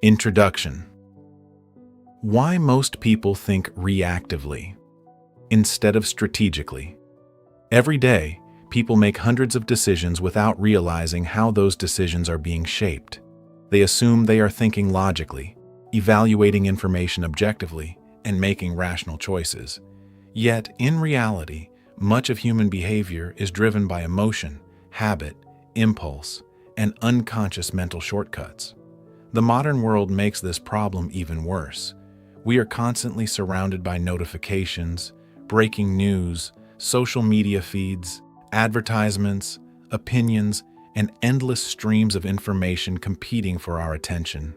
Introduction. Why most people think reactively instead of strategically. Every day, people make hundreds of decisions without realizing how those decisions are being shaped. They assume they are thinking logically, evaluating information objectively, and making rational choices. Yet, in reality, much of human behavior is driven by emotion, habit, impulse, and unconscious mental shortcuts. The modern world makes this problem even worse. We are constantly surrounded by notifications, breaking news, social media feeds, advertisements, opinions, and endless streams of information competing for our attention.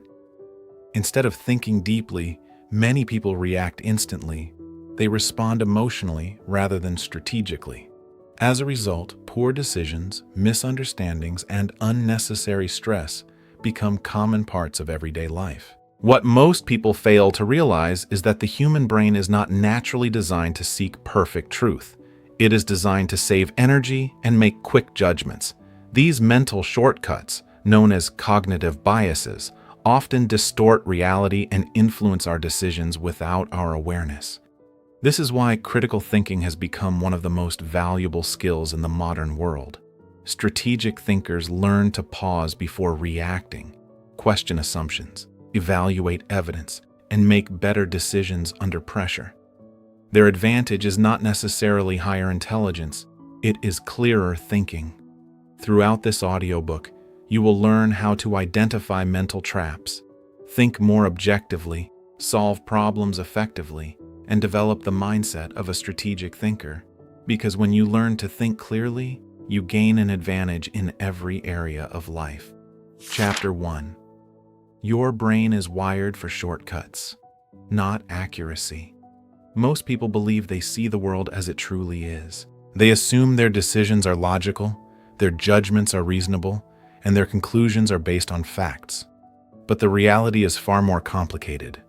Instead of thinking deeply, many people react instantly. They respond emotionally rather than strategically. As a result, poor decisions, misunderstandings, and unnecessary stress become common parts of everyday life. What most people fail to realize is that the human brain is not naturally designed to seek perfect truth. It is designed to save energy and make quick judgments. These mental shortcuts, known as cognitive biases, often distort reality and influence our decisions without our awareness. This is why critical thinking has become one of the most valuable skills in the modern world. Strategic thinkers learn to pause before reacting, question assumptions, evaluate evidence, and make better decisions under pressure. Their advantage is not necessarily higher intelligence, it is clearer thinking. Throughout this audiobook, you will learn how to identify mental traps, think more objectively, solve problems effectively, and develop the mindset of a strategic thinker. Because when you learn to think clearly, you gain an advantage in every area of life. Chapter 1. Your brain is wired for shortcuts, not accuracy. Most people believe they see the world as it truly is. They assume their decisions are logical, their judgments are reasonable, and their conclusions are based on facts. But the reality is far more complicated.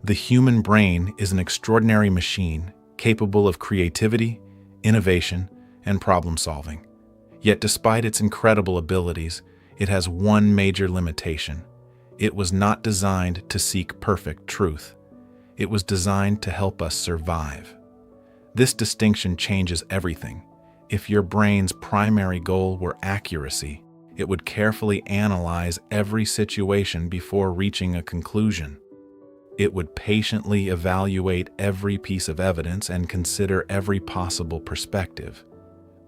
The human brain is an extraordinary machine capable of creativity, innovation, and problem solving. Yet despite its incredible abilities, it has one major limitation. It was not designed to seek perfect truth. It was designed to help us survive. This distinction changes everything. If your brain's primary goal were accuracy, it would carefully analyze every situation before reaching a conclusion. It would patiently evaluate every piece of evidence and consider every possible perspective.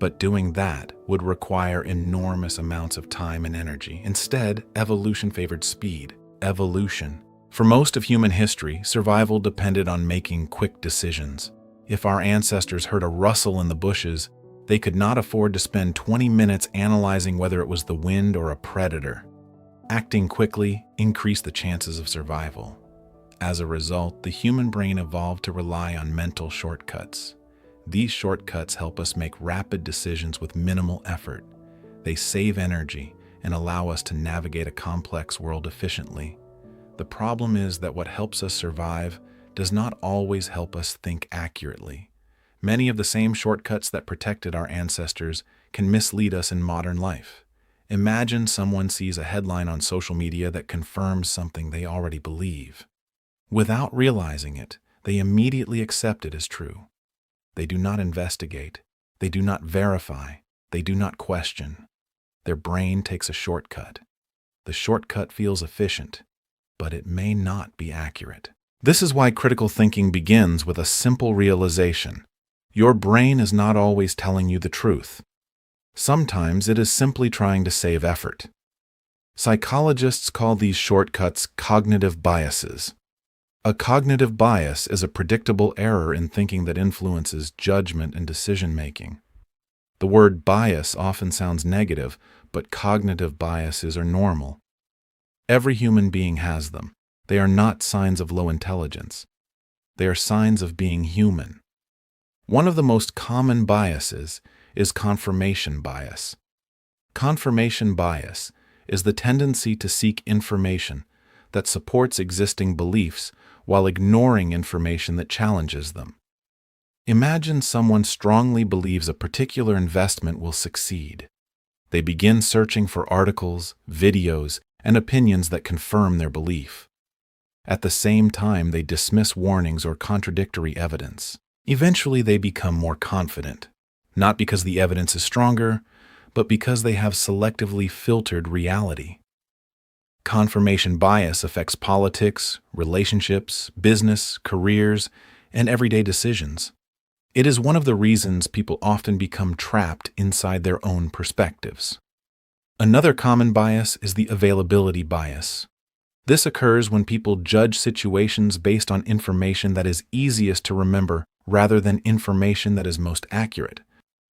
But doing that would require enormous amounts of time and energy. Instead, evolution favored speed. Evolution. For most of human history, survival depended on making quick decisions. If our ancestors heard a rustle in the bushes, they could not afford to spend 20 minutes analyzing whether it was the wind or a predator. Acting quickly increased the chances of survival. As a result, the human brain evolved to rely on mental shortcuts. These shortcuts help us make rapid decisions with minimal effort. They save energy and allow us to navigate a complex world efficiently. The problem is that what helps us survive does not always help us think accurately. Many of the same shortcuts that protected our ancestors can mislead us in modern life. Imagine someone sees a headline on social media that confirms something they already believe. Without realizing it, they immediately accept it as true. They do not investigate. They do not verify. They do not question. Their brain takes a shortcut. The shortcut feels efficient, but it may not be accurate. This is why critical thinking begins with a simple realization. Your brain is not always telling you the truth. Sometimes it is simply trying to save effort. Psychologists call these shortcuts cognitive biases. A cognitive bias is a predictable error in thinking that influences judgment and decision-making. The word bias often sounds negative, but cognitive biases are normal. Every human being has them. They are not signs of low intelligence. They are signs of being human. One of the most common biases is confirmation bias. Confirmation bias is the tendency to seek information that supports existing beliefs while ignoring information that challenges them. Imagine someone strongly believes a particular investment will succeed. They begin searching for articles, videos, and opinions that confirm their belief. At the same time, they dismiss warnings or contradictory evidence. Eventually, they become more confident, not because the evidence is stronger, but because they have selectively filtered reality. Confirmation bias affects politics, relationships, business, careers, and everyday decisions. It is one of the reasons people often become trapped inside their own perspectives. Another common bias is the availability bias. This occurs when people judge situations based on information that is easiest to remember rather than information that is most accurate.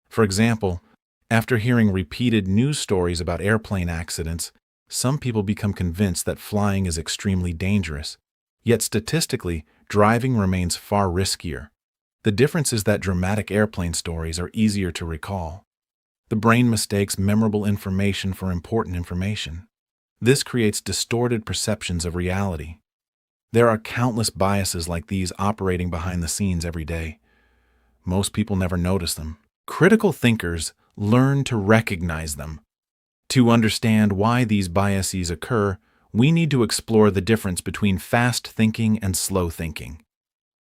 For example, after hearing repeated news stories about airplane accidents, some people become convinced that flying is extremely dangerous. Yet statistically, driving remains far riskier. The difference is that dramatic airplane stories are easier to recall. The brain mistakes memorable information for important information. This creates distorted perceptions of reality. There are countless biases like these operating behind the scenes every day. Most people never notice them. Critical thinkers learn to recognize them. To understand why these biases occur, we need to explore the difference between fast thinking and slow thinking.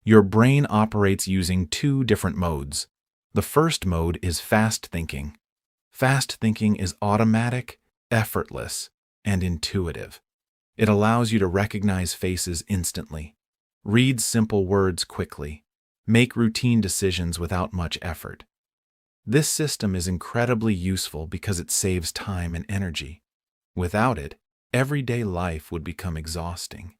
Your brain operates using two different modes. The first mode is fast thinking. Fast thinking is automatic, effortless, and intuitive. It allows you to recognize faces instantly, read simple words quickly, make routine decisions without much effort. This system is incredibly useful because it saves time and energy. Without it, everyday life would become exhausting.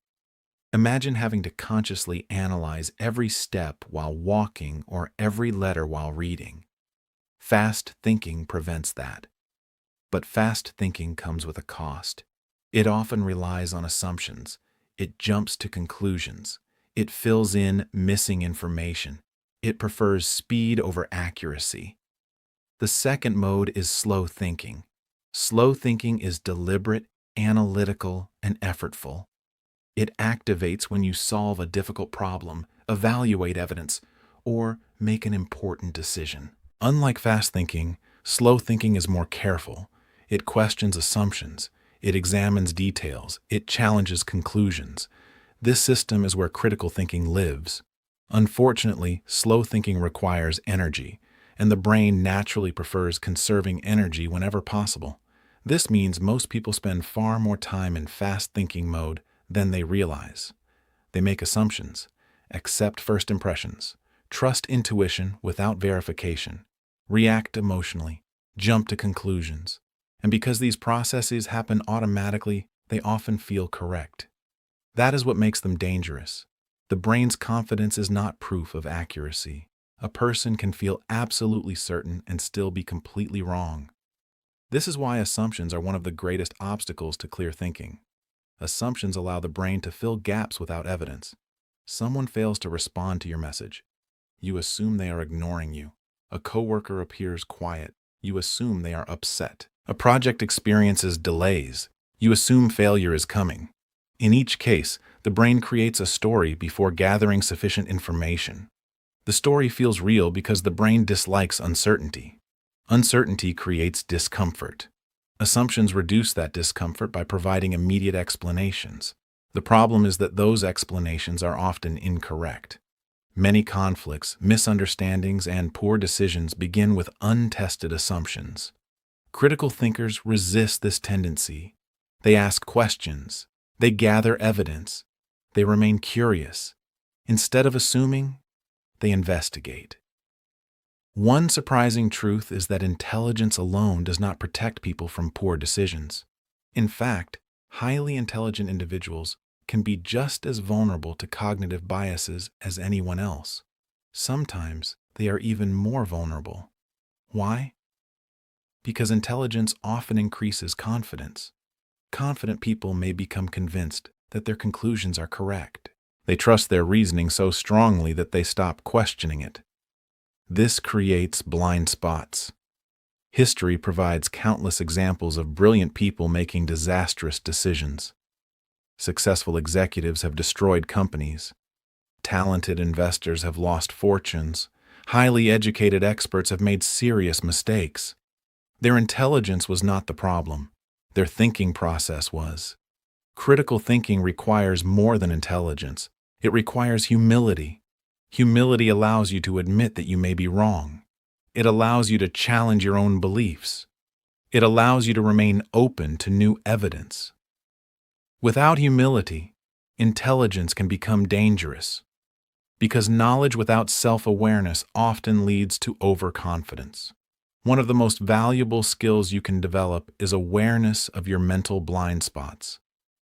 Imagine having to consciously analyze every step while walking or every letter while reading. Fast thinking prevents that. But fast thinking comes with a cost. It often relies on assumptions. It jumps to conclusions. It fills in missing information. It prefers speed over accuracy. The second mode is slow thinking. Slow thinking is deliberate, analytical, and effortful. It activates when you solve a difficult problem, evaluate evidence, or make an important decision. Unlike fast thinking, slow thinking is more careful. It questions assumptions. It examines details. It challenges conclusions. This system is where critical thinking lives. Unfortunately, slow thinking requires energy, and the brain naturally prefers conserving energy whenever possible. This means most people spend far more time in fast thinking mode than they realize. They make assumptions, accept first impressions, trust intuition without verification, react emotionally, jump to conclusions. And because these processes happen automatically, they often feel correct. That is what makes them dangerous. The brain's confidence is not proof of accuracy. A person can feel absolutely certain and still be completely wrong. This is why assumptions are one of the greatest obstacles to clear thinking. Assumptions allow the brain to fill gaps without evidence. Someone fails to respond to your message. You assume they are ignoring you. A coworker appears quiet. You assume they are upset. A project experiences delays. You assume failure is coming. In each case, the brain creates a story before gathering sufficient information. The story feels real because the brain dislikes uncertainty. Uncertainty creates discomfort. Assumptions reduce that discomfort by providing immediate explanations. The problem is that those explanations are often incorrect. Many conflicts, misunderstandings, and poor decisions begin with untested assumptions. Critical thinkers resist this tendency. They ask questions. They gather evidence. They remain curious. Instead of assuming, they investigate. One surprising truth is that intelligence alone does not protect people from poor decisions. In fact, highly intelligent individuals can be just as vulnerable to cognitive biases as anyone else. Sometimes they are even more vulnerable. Why? Because intelligence often increases confidence. Confident people may become convinced that their conclusions are correct. They trust their reasoning so strongly that they stop questioning it. This creates blind spots. History provides countless examples of brilliant people making disastrous decisions. Successful executives have destroyed companies. Talented investors have lost fortunes. Highly educated experts have made serious mistakes. Their intelligence was not the problem. Their thinking process was. Critical thinking requires more than intelligence. It requires humility. Humility allows you to admit that you may be wrong. It allows you to challenge your own beliefs. It allows you to remain open to new evidence. Without humility, intelligence can become dangerous, because knowledge without self-awareness often leads to overconfidence. One of the most valuable skills you can develop is awareness of your mental blind spots.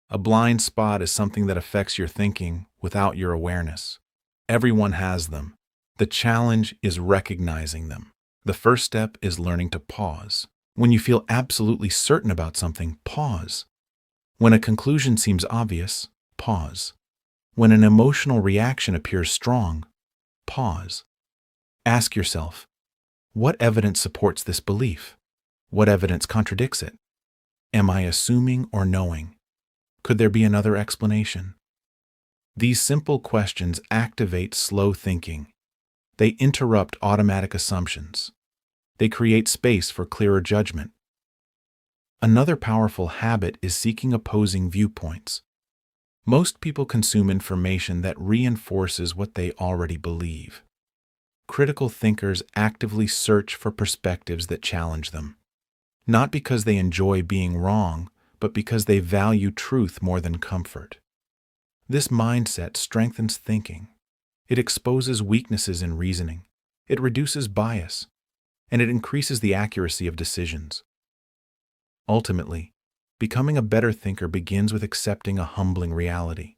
A blind spot is something that affects your thinking without your awareness. Everyone has them. The challenge is recognizing them. The first step is learning to pause. When you feel absolutely certain about something, pause. When a conclusion seems obvious, pause. When an emotional reaction appears strong, pause. Ask yourself, what evidence supports this belief? What evidence contradicts it? Am I assuming or knowing? Could there be another explanation? These simple questions activate slow thinking. They interrupt automatic assumptions. They create space for clearer judgment. Another powerful habit is seeking opposing viewpoints. Most people consume information that reinforces what they already believe. Critical thinkers actively search for perspectives that challenge them, not because they enjoy being wrong, but because they value truth more than comfort. This mindset strengthens thinking. It exposes weaknesses in reasoning. It reduces bias, and it increases the accuracy of decisions. Ultimately, becoming a better thinker begins with accepting a humbling reality.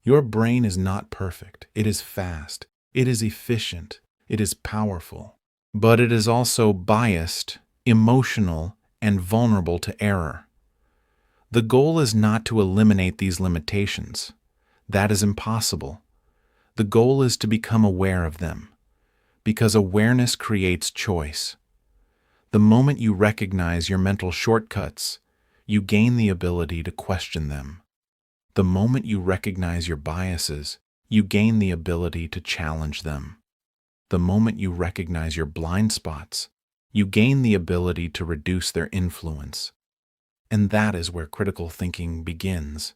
Your brain is not perfect. It is fast. It is efficient. It is powerful. But it is also biased, emotional, and vulnerable to error. The goal is not to eliminate these limitations. That is impossible. The goal is to become aware of them, because awareness creates choice. The moment you recognize your mental shortcuts, you gain the ability to question them. The moment you recognize your biases, you gain the ability to challenge them. The moment you recognize your blind spots, you gain the ability to reduce their influence. And that is where critical thinking begins.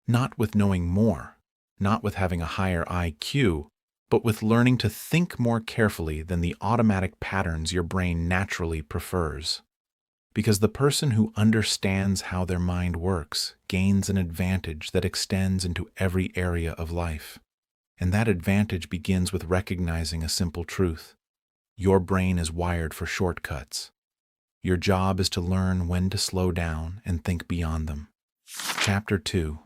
Not with knowing more, not with having a higher IQ, but with learning to think more carefully than the automatic patterns your brain naturally prefers. Because the person who understands how their mind works gains an advantage that extends into every area of life. And that advantage begins with recognizing a simple truth. Your brain is wired for shortcuts. Your job is to learn when to slow down and think beyond them. Chapter 2.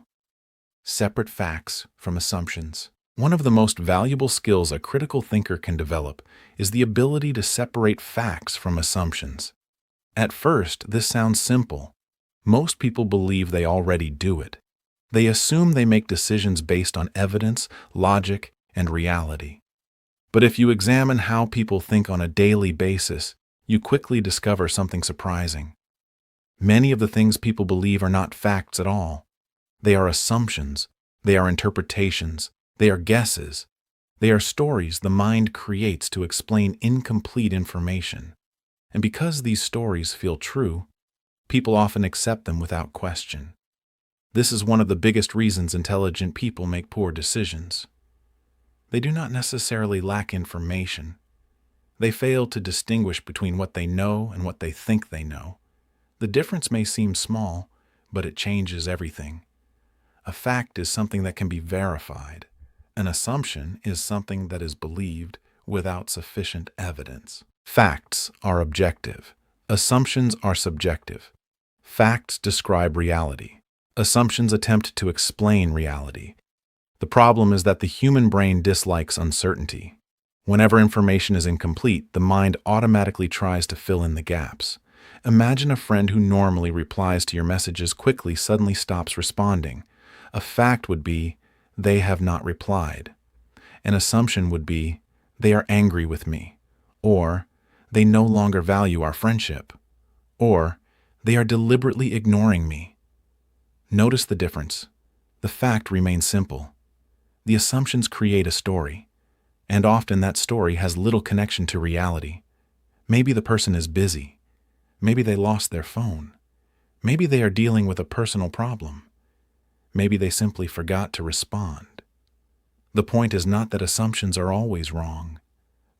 Separate facts from assumptions. One of the most valuable skills a critical thinker can develop is the ability to separate facts from assumptions. At first, this sounds simple. Most people believe they already do it. They assume they make decisions based on evidence, logic, and reality. But if you examine how people think on a daily basis, you quickly discover something surprising. Many of the things people believe are not facts at all. They are assumptions. They are interpretations. They are guesses. They are stories the mind creates to explain incomplete information. And because these stories feel true, people often accept them without question. This is one of the biggest reasons intelligent people make poor decisions. They do not necessarily lack information. They fail to distinguish between what they know and what they think they know. The difference may seem small, but it changes everything. A fact is something that can be verified. An assumption is something that is believed without sufficient evidence. Facts are objective. Assumptions are subjective. Facts describe reality. Assumptions attempt to explain reality. The problem is that the human brain dislikes uncertainty. Whenever information is incomplete, the mind automatically tries to fill in the gaps. Imagine a friend who normally replies to your messages quickly suddenly stops responding. A fact would be, they have not replied. An assumption would be, they are angry with me. Or, they no longer value our friendship. Or, they are deliberately ignoring me. Notice the difference. The fact remains simple. The assumptions create a story, and often that story has little connection to reality. Maybe the person is busy. Maybe they lost their phone. Maybe they are dealing with a personal problem. Maybe they simply forgot to respond. The point is not that assumptions are always wrong.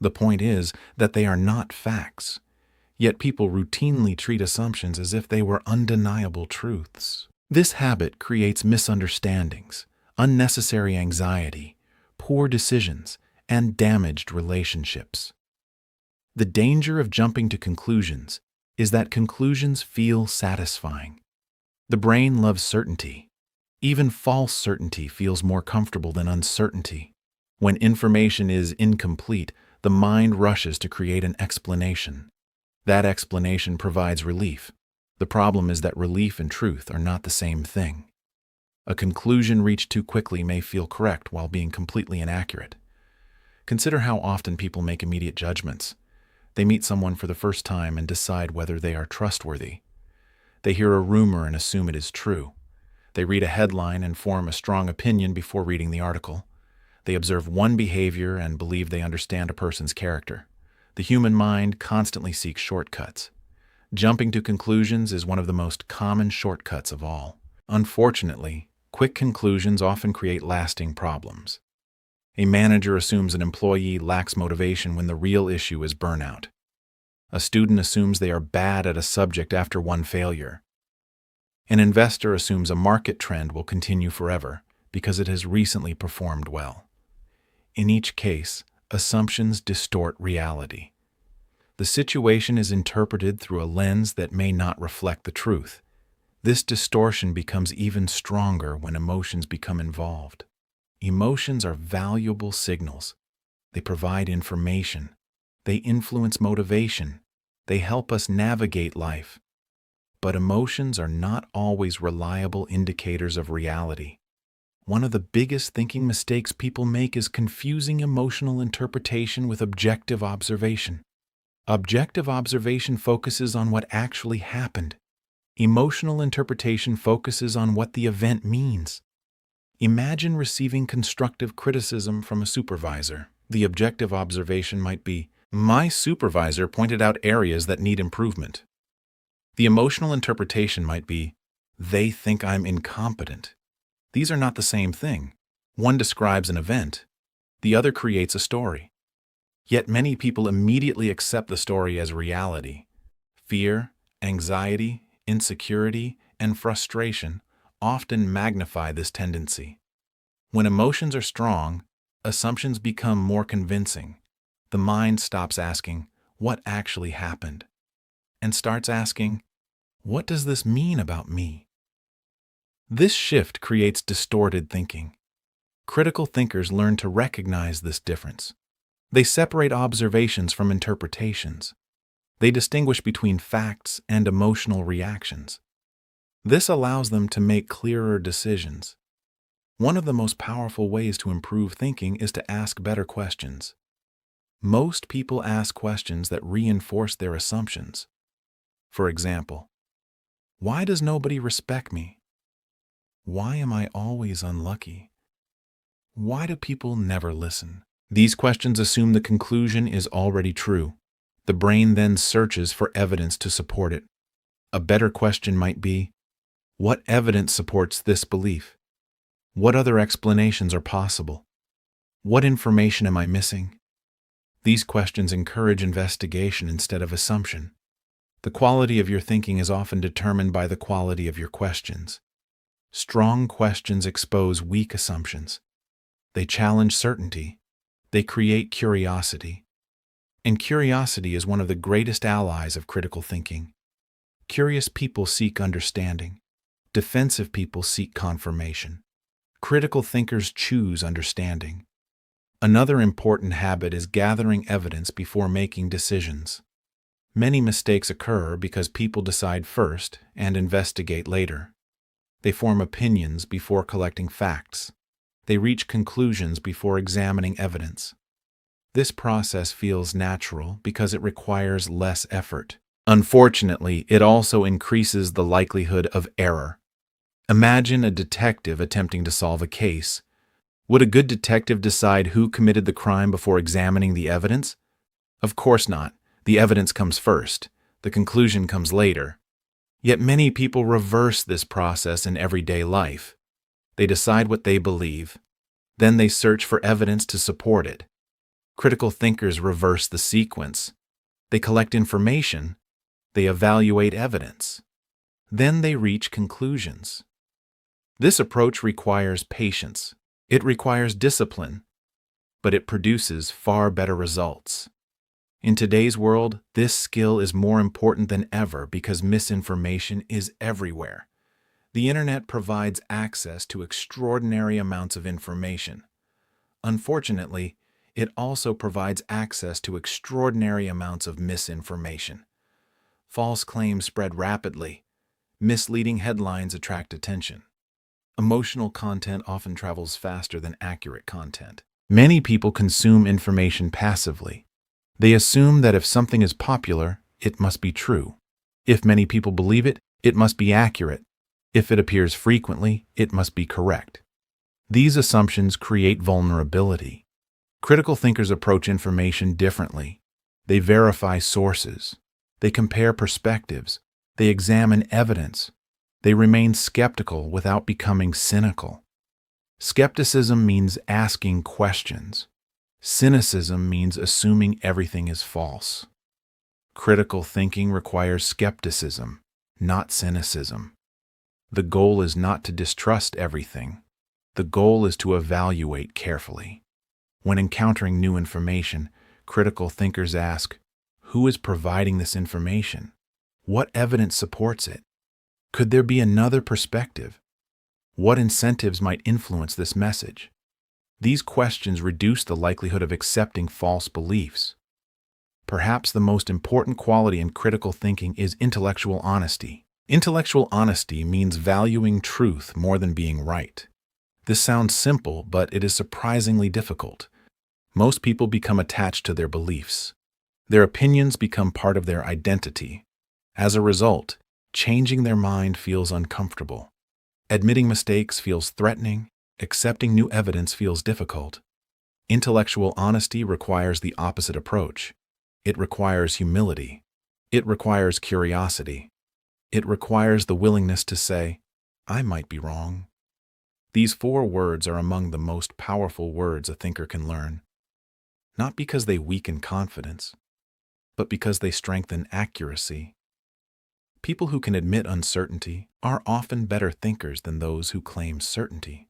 The point is that they are not facts. Yet people routinely treat assumptions as if they were undeniable truths. This habit creates misunderstandings, unnecessary anxiety, poor decisions, and damaged relationships. The danger of jumping to conclusions is that conclusions feel satisfying. The brain loves certainty. Even false certainty feels more comfortable than uncertainty. When information is incomplete, the mind rushes to create an explanation. That explanation provides relief. The problem is that relief and truth are not the same thing. A conclusion reached too quickly may feel correct while being completely inaccurate. Consider how often people make immediate judgments. They meet someone for the first time and decide whether they are trustworthy. They hear a rumor and assume it is true. They read a headline and form a strong opinion before reading the article. They observe one behavior and believe they understand a person's character. The human mind constantly seeks shortcuts. Jumping to conclusions is one of the most common shortcuts of all. Unfortunately, quick conclusions often create lasting problems. A manager assumes an employee lacks motivation when the real issue is burnout. A student assumes they are bad at a subject after one failure. An investor assumes a market trend will continue forever because it has recently performed well. In each case, assumptions distort reality. The situation is interpreted through a lens that may not reflect the truth. This distortion becomes even stronger when emotions become involved. Emotions are valuable signals. They provide information. They influence motivation. They help us navigate life. But emotions are not always reliable indicators of reality. One of the biggest thinking mistakes people make is confusing emotional interpretation with objective observation. Objective observation focuses on what actually happened. Emotional interpretation focuses on what the event means. Imagine receiving constructive criticism from a supervisor. The objective observation might be, "My supervisor pointed out areas that need improvement." The emotional interpretation might be, "They think I'm incompetent." These are not the same thing. One describes an event, the other creates a story. Yet many people immediately accept the story as reality. Fear, anxiety, insecurity, and frustration often magnify this tendency. When emotions are strong, assumptions become more convincing. The mind stops asking, "What actually happened?" and starts asking, "What does this mean about me?" This shift creates distorted thinking. Critical thinkers learn to recognize this difference. They separate observations from interpretations. They distinguish between facts and emotional reactions. This allows them to make clearer decisions. One of the most powerful ways to improve thinking is to ask better questions. Most people ask questions that reinforce their assumptions. For example, why does nobody respect me? Why am I always unlucky? Why do people never listen? These questions assume the conclusion is already true. The brain then searches for evidence to support it. A better question might be, what evidence supports this belief? What other explanations are possible? What information am I missing? These questions encourage investigation instead of assumption. The quality of your thinking is often determined by the quality of your questions. Strong questions expose weak assumptions. They challenge certainty. They create curiosity. And curiosity is one of the greatest allies of critical thinking. Curious people seek understanding. Defensive people seek confirmation. Critical thinkers choose understanding. Another important habit is gathering evidence before making decisions. Many mistakes occur because people decide first and investigate later. They form opinions before collecting facts. They reach conclusions before examining evidence. This process feels natural because it requires less effort. Unfortunately, it also increases the likelihood of error. Imagine a detective attempting to solve a case. Would a good detective decide who committed the crime before examining the evidence? Of course not. The evidence comes first. The conclusion comes later. Yet many people reverse this process in everyday life. They decide what they believe, then they search for evidence to support it. Critical thinkers reverse the sequence. They collect information, they evaluate evidence, then they reach conclusions. This approach requires patience, it requires discipline, but it produces far better results. In today's world, this skill is more important than ever because misinformation is everywhere. The internet provides access to extraordinary amounts of information. Unfortunately, it also provides access to extraordinary amounts of misinformation. False claims spread rapidly. Misleading headlines attract attention. Emotional content often travels faster than accurate content. Many people consume information passively. They assume that if something is popular, it must be true. If many people believe it, it must be accurate. If it appears frequently, it must be correct. These assumptions create vulnerability. Critical thinkers approach information differently. They verify sources. They compare perspectives. They examine evidence. They remain skeptical without becoming cynical. Skepticism means asking questions. Cynicism means assuming everything is false. Critical thinking requires skepticism, not cynicism. The goal is not to distrust everything. The goal is to evaluate carefully. When encountering new information, critical thinkers ask, who is providing this information? What evidence supports it? Could there be another perspective? What incentives might influence this message? These questions reduce the likelihood of accepting false beliefs. Perhaps the most important quality in critical thinking is intellectual honesty. Intellectual honesty means valuing truth more than being right. This sounds simple, but it is surprisingly difficult. Most people become attached to their beliefs. Their opinions become part of their identity. As a result, changing their mind feels uncomfortable. Admitting mistakes feels threatening. Accepting new evidence feels difficult. Intellectual honesty requires the opposite approach. It requires humility. It requires curiosity. It requires the willingness to say, I might be wrong. These 4 words are among the most powerful words a thinker can learn. Not because they weaken confidence, but because they strengthen accuracy. People who can admit uncertainty are often better thinkers than those who claim certainty.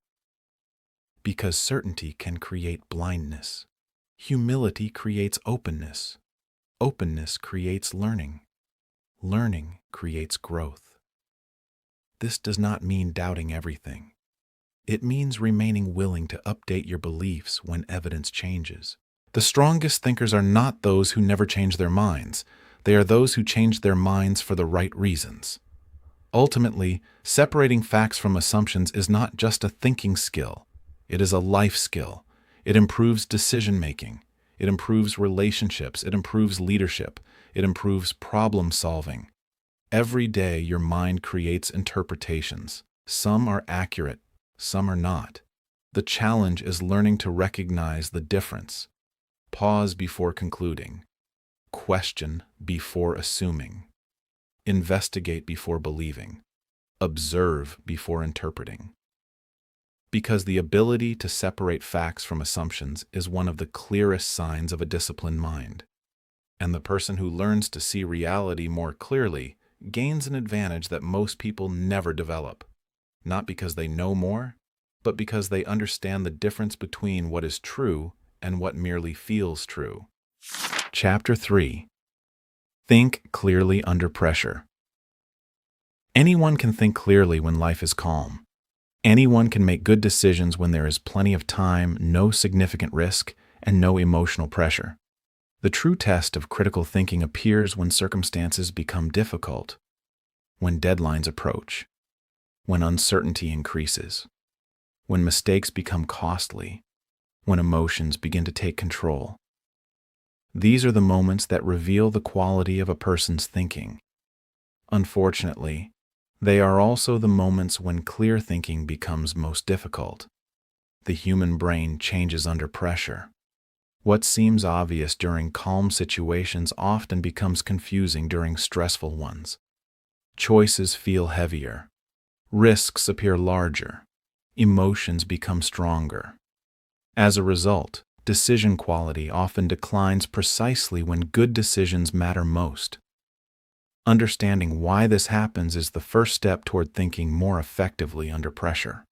Because certainty can create blindness. Humility creates openness. Openness creates learning. Learning creates growth. This does not mean doubting everything. It means remaining willing to update your beliefs when evidence changes. The strongest thinkers are not those who never change their minds. They are those who change their minds for the right reasons. Ultimately, separating facts from assumptions is not just a thinking skill. It is a life skill. It improves decision-making. It improves relationships. It improves leadership. It improves problem-solving. Every day, your mind creates interpretations. Some are accurate, some are not. The challenge is learning to recognize the difference. Pause before concluding. Question before assuming. Investigate before believing. Observe before interpreting. Because the ability to separate facts from assumptions is one of the clearest signs of a disciplined mind. And the person who learns to see reality more clearly gains an advantage that most people never develop, not because they know more, but because they understand the difference between what is true and what merely feels true. Chapter 3. Think clearly under pressure. Anyone can think clearly when life is calm. Anyone can make good decisions when there is plenty of time, no significant risk, and no emotional pressure. The true test of critical thinking appears when circumstances become difficult, when deadlines approach, when uncertainty increases, when mistakes become costly, when emotions begin to take control. These are the moments that reveal the quality of a person's thinking. Unfortunately, they are also the moments when clear thinking becomes most difficult. The human brain changes under pressure. What seems obvious during calm situations often becomes confusing during stressful ones. choices feel heavier, risks appear larger, emotions become stronger. As a result, decision quality often declines precisely when good decisions matter most. Understanding why this happens is the first step toward thinking more effectively under pressure.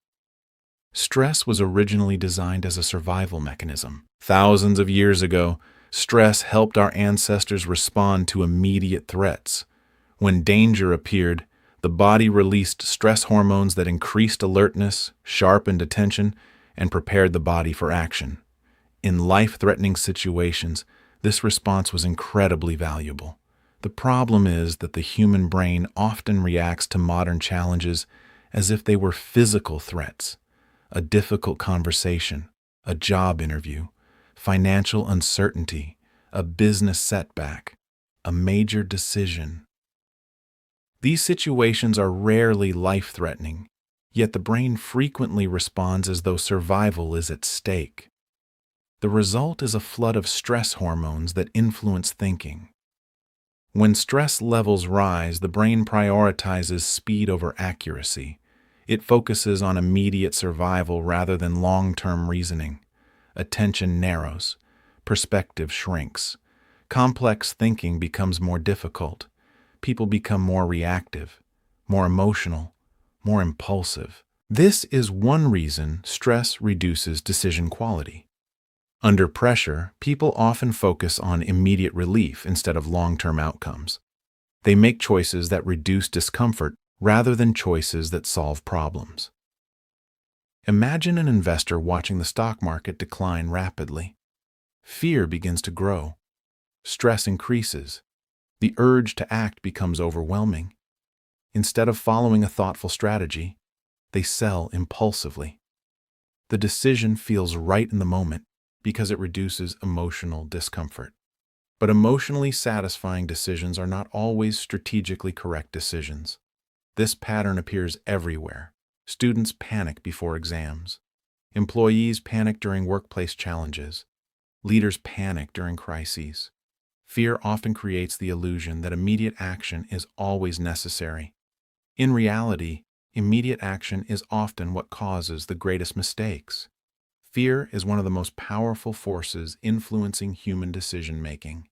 Stress was originally designed as a survival mechanism. Thousands of years ago, stress helped our ancestors respond to immediate threats. When danger appeared, the body released stress hormones that increased alertness, sharpened attention, and prepared the body for action. In life-threatening situations, this response was incredibly valuable. The problem is that the human brain often reacts to modern challenges as if they were physical threats. A difficult conversation, a job interview, financial uncertainty, a business setback, a major decision. These situations are rarely life-threatening, yet the brain frequently responds as though survival is at stake. The result is a flood of stress hormones that influence thinking. When stress levels rise, the brain prioritizes speed over accuracy. It focuses on immediate survival rather than long-term reasoning. Attention narrows. Perspective shrinks. Complex thinking becomes more difficult. People become more reactive, more emotional, more impulsive. This is one reason stress reduces decision quality. Under pressure, people often focus on immediate relief instead of long-term outcomes. They make choices that reduce discomfort rather than choices that solve problems. Imagine an investor watching the stock market decline rapidly. Fear begins to grow. Stress increases. The urge to act becomes overwhelming. Instead of following a thoughtful strategy, they sell impulsively. The decision feels right in the moment because it reduces emotional discomfort. But emotionally satisfying decisions are not always strategically correct decisions. This pattern appears everywhere. Students panic before exams. Employees panic during workplace challenges. Leaders panic during crises. Fear often creates the illusion that immediate action is always necessary. In reality, immediate action is often what causes the greatest mistakes. Fear is one of the most powerful forces influencing human decision-making.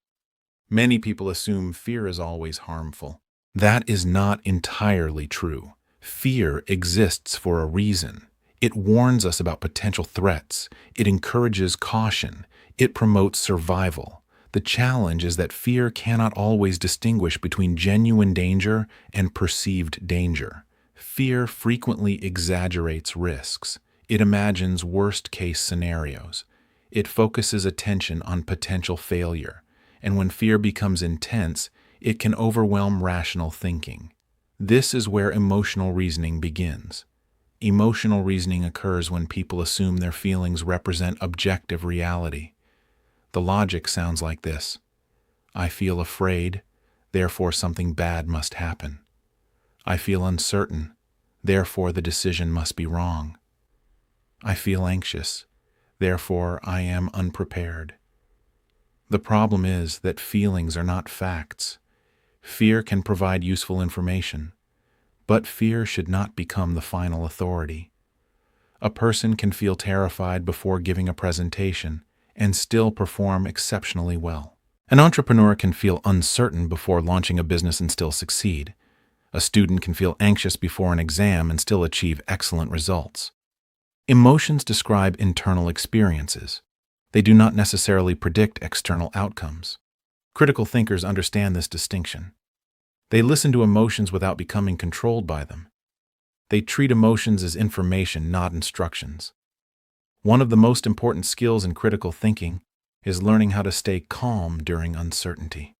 Many people assume fear is always harmful. That is not entirely true. Fear exists for a reason. It warns us about potential threats. It encourages caution. It promotes survival. The challenge is that fear cannot always distinguish between genuine danger and perceived danger. Fear frequently exaggerates risks. It imagines worst-case scenarios. It focuses attention on potential failure. And when fear becomes intense, it can overwhelm rational thinking. This is where emotional reasoning begins. Emotional reasoning occurs when people assume their feelings represent objective reality. The logic sounds like this: I feel afraid, therefore something bad must happen. I feel uncertain, therefore the decision must be wrong. I feel anxious, therefore I am unprepared. The problem is that feelings are not facts. Fear can provide useful information, but fear should not become the final authority. A person can feel terrified before giving a presentation and still perform exceptionally well. An entrepreneur can feel uncertain before launching a business and still succeed. A student can feel anxious before an exam and still achieve excellent results. Emotions describe internal experiences. They do not necessarily predict external outcomes. Critical thinkers understand this distinction. They listen to emotions without becoming controlled by them. They treat emotions as information, not instructions. One of the most important skills in critical thinking is learning how to stay calm during uncertainty.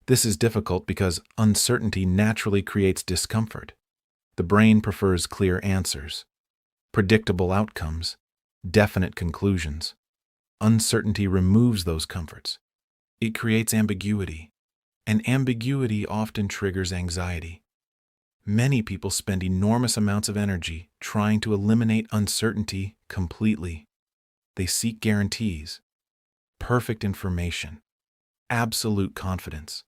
This is difficult because uncertainty naturally creates discomfort. The brain prefers clear answers, predictable outcomes, definite conclusions. Uncertainty removes those comforts. It creates ambiguity, and ambiguity often triggers anxiety. Many people spend enormous amounts of energy trying to eliminate uncertainty completely. They seek guarantees, perfect information, absolute confidence.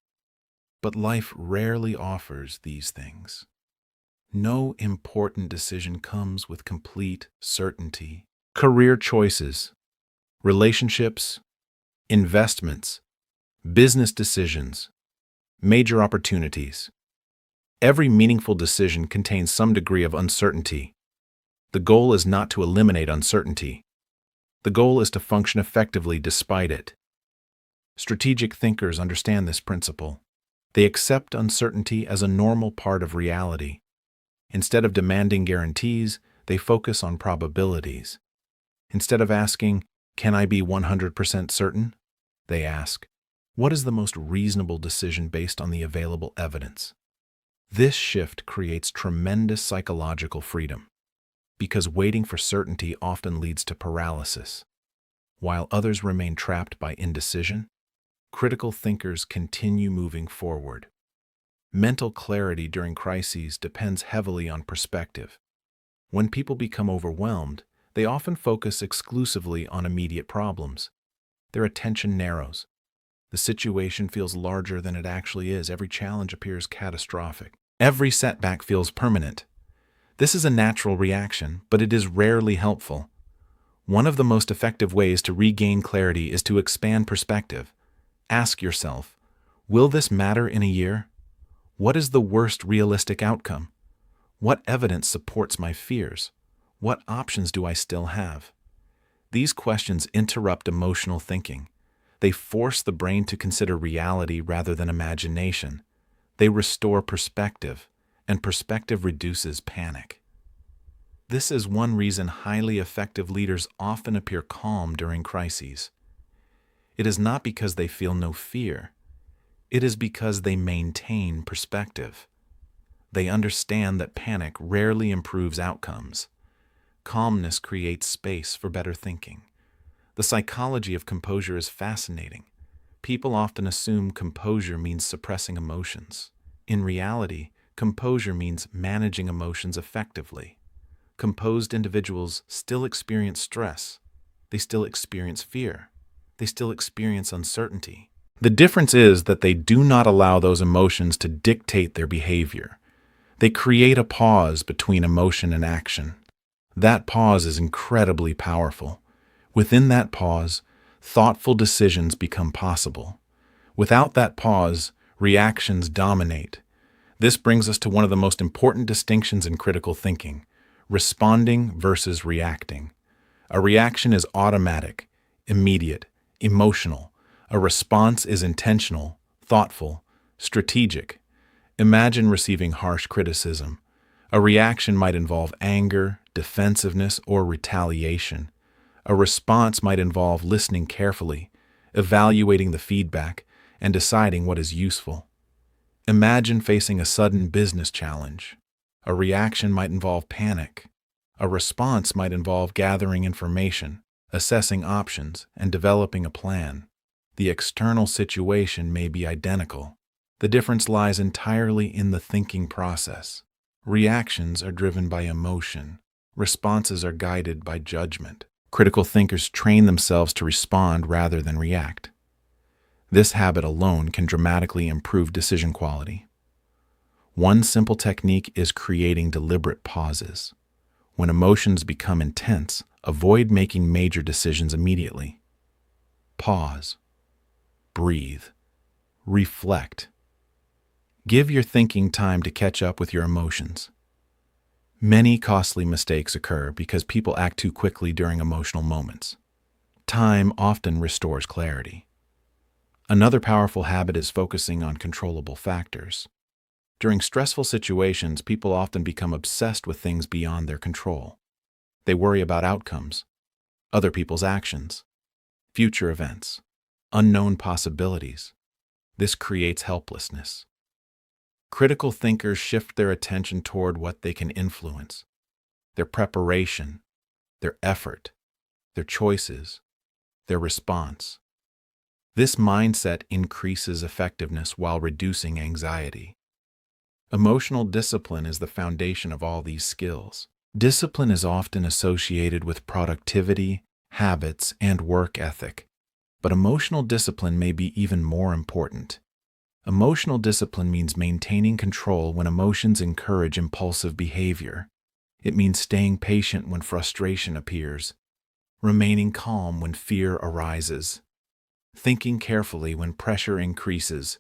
But life rarely offers these things. No important decision comes with complete certainty. Career choices, relationships, investments, business decisions, major opportunities. Every meaningful decision contains some degree of uncertainty. The goal is not to eliminate uncertainty. The goal is to function effectively despite it. Strategic thinkers understand this principle. They accept uncertainty as a normal part of reality. Instead of demanding guarantees, they focus on probabilities. Instead of asking, "Can I be 100% certain?" they ask, "What is the most reasonable decision based on the available evidence?" This shift creates tremendous psychological freedom, because waiting for certainty often leads to paralysis. While others remain trapped by indecision, critical thinkers continue moving forward. Mental clarity during crises depends heavily on perspective. When people become overwhelmed, they often focus exclusively on immediate problems. Their attention narrows. The situation feels larger than it actually is. Every challenge appears catastrophic. Every setback feels permanent. This is a natural reaction, but it is rarely helpful. One of the most effective ways to regain clarity is to expand perspective. Ask yourself, will this matter in a year? What is the worst realistic outcome? What evidence supports my fears? What options do I still have? These questions interrupt emotional thinking. They force the brain to consider reality rather than imagination. They restore perspective, and perspective reduces panic. This is one reason highly effective leaders often appear calm during crises. It is not because they feel no fear. It is because they maintain perspective. They understand that panic rarely improves outcomes. Calmness creates space for better thinking. The psychology of composure is fascinating. People often assume composure means suppressing emotions. In reality, composure means managing emotions effectively. Composed individuals still experience stress. They still experience fear. They still experience uncertainty. The difference is that they do not allow those emotions to dictate their behavior. They create a pause between emotion and action. That pause is incredibly powerful. Within that pause, thoughtful decisions become possible. Without that pause, reactions dominate. This brings us to one of the most important distinctions in critical thinking: responding versus reacting. A reaction is automatic, immediate, emotional. A response is intentional, thoughtful, strategic. Imagine receiving harsh criticism. A reaction might involve anger, defensiveness, or retaliation. A response might involve listening carefully, evaluating the feedback, and deciding what is useful. Imagine facing a sudden business challenge. A reaction might involve panic. A response might involve gathering information, assessing options, and developing a plan. The external situation may be identical. The difference lies entirely in the thinking process. Reactions are driven by emotion. Responses are guided by judgment. Critical thinkers train themselves to respond rather than react. This habit alone can dramatically improve decision quality. One simple technique is creating deliberate pauses. When emotions become intense, avoid making major decisions immediately. Pause. Breathe. Reflect. Give your thinking time to catch up with your emotions. Many costly mistakes occur because people act too quickly during emotional moments. Time often restores clarity. Another powerful habit is focusing on controllable factors. During stressful situations, people often become obsessed with things beyond their control. They worry about outcomes, other people's actions, future events, unknown possibilities. This creates helplessness. Critical thinkers shift their attention toward what they can influence: their preparation, their effort, their choices, their response. This mindset increases effectiveness while reducing anxiety. Emotional discipline is the foundation of all these skills. Discipline is often associated with productivity, habits, and work ethic, but emotional discipline may be even more important. Emotional discipline means maintaining control when emotions encourage impulsive behavior. It means staying patient when frustration appears, remaining calm when fear arises, thinking carefully when pressure increases.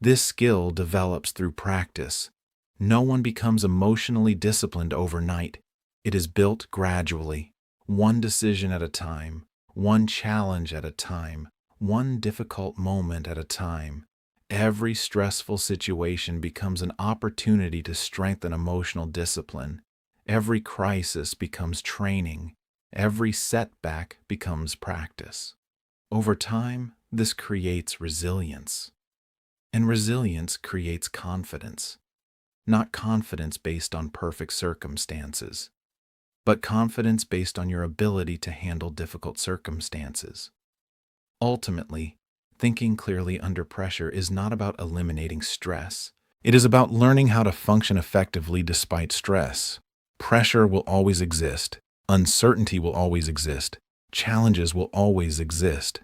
This skill develops through practice. No one becomes emotionally disciplined overnight. It is built gradually, one decision at a time, one challenge at a time, one difficult moment at a time. Every stressful situation becomes an opportunity to strengthen emotional discipline. Every crisis becomes training. Every setback becomes practice. Over time, this creates resilience. And resilience creates confidence. Not confidence based on perfect circumstances, but confidence based on your ability to handle difficult circumstances. Ultimately, thinking clearly under pressure is not about eliminating stress. It is about learning how to function effectively despite stress. Pressure will always exist. Uncertainty will always exist. Challenges will always exist.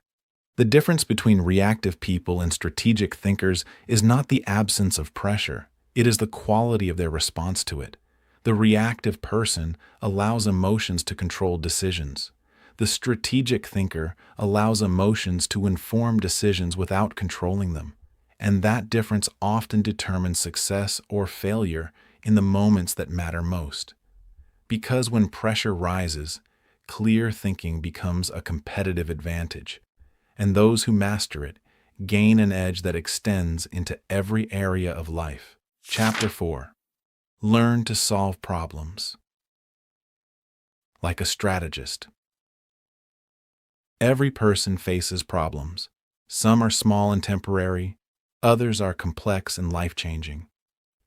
The difference between reactive people and strategic thinkers is not the absence of pressure. It is the quality of their response to it. The reactive person allows emotions to control decisions. The strategic thinker allows emotions to inform decisions without controlling them. And that difference often determines success or failure in the moments that matter most. Because when pressure rises, clear thinking becomes a competitive advantage. And those who master it gain an edge that extends into every area of life. Chapter 4. Learn to solve problems. Like a strategist. Every person faces problems. Some are small and temporary, others are complex and life-changing.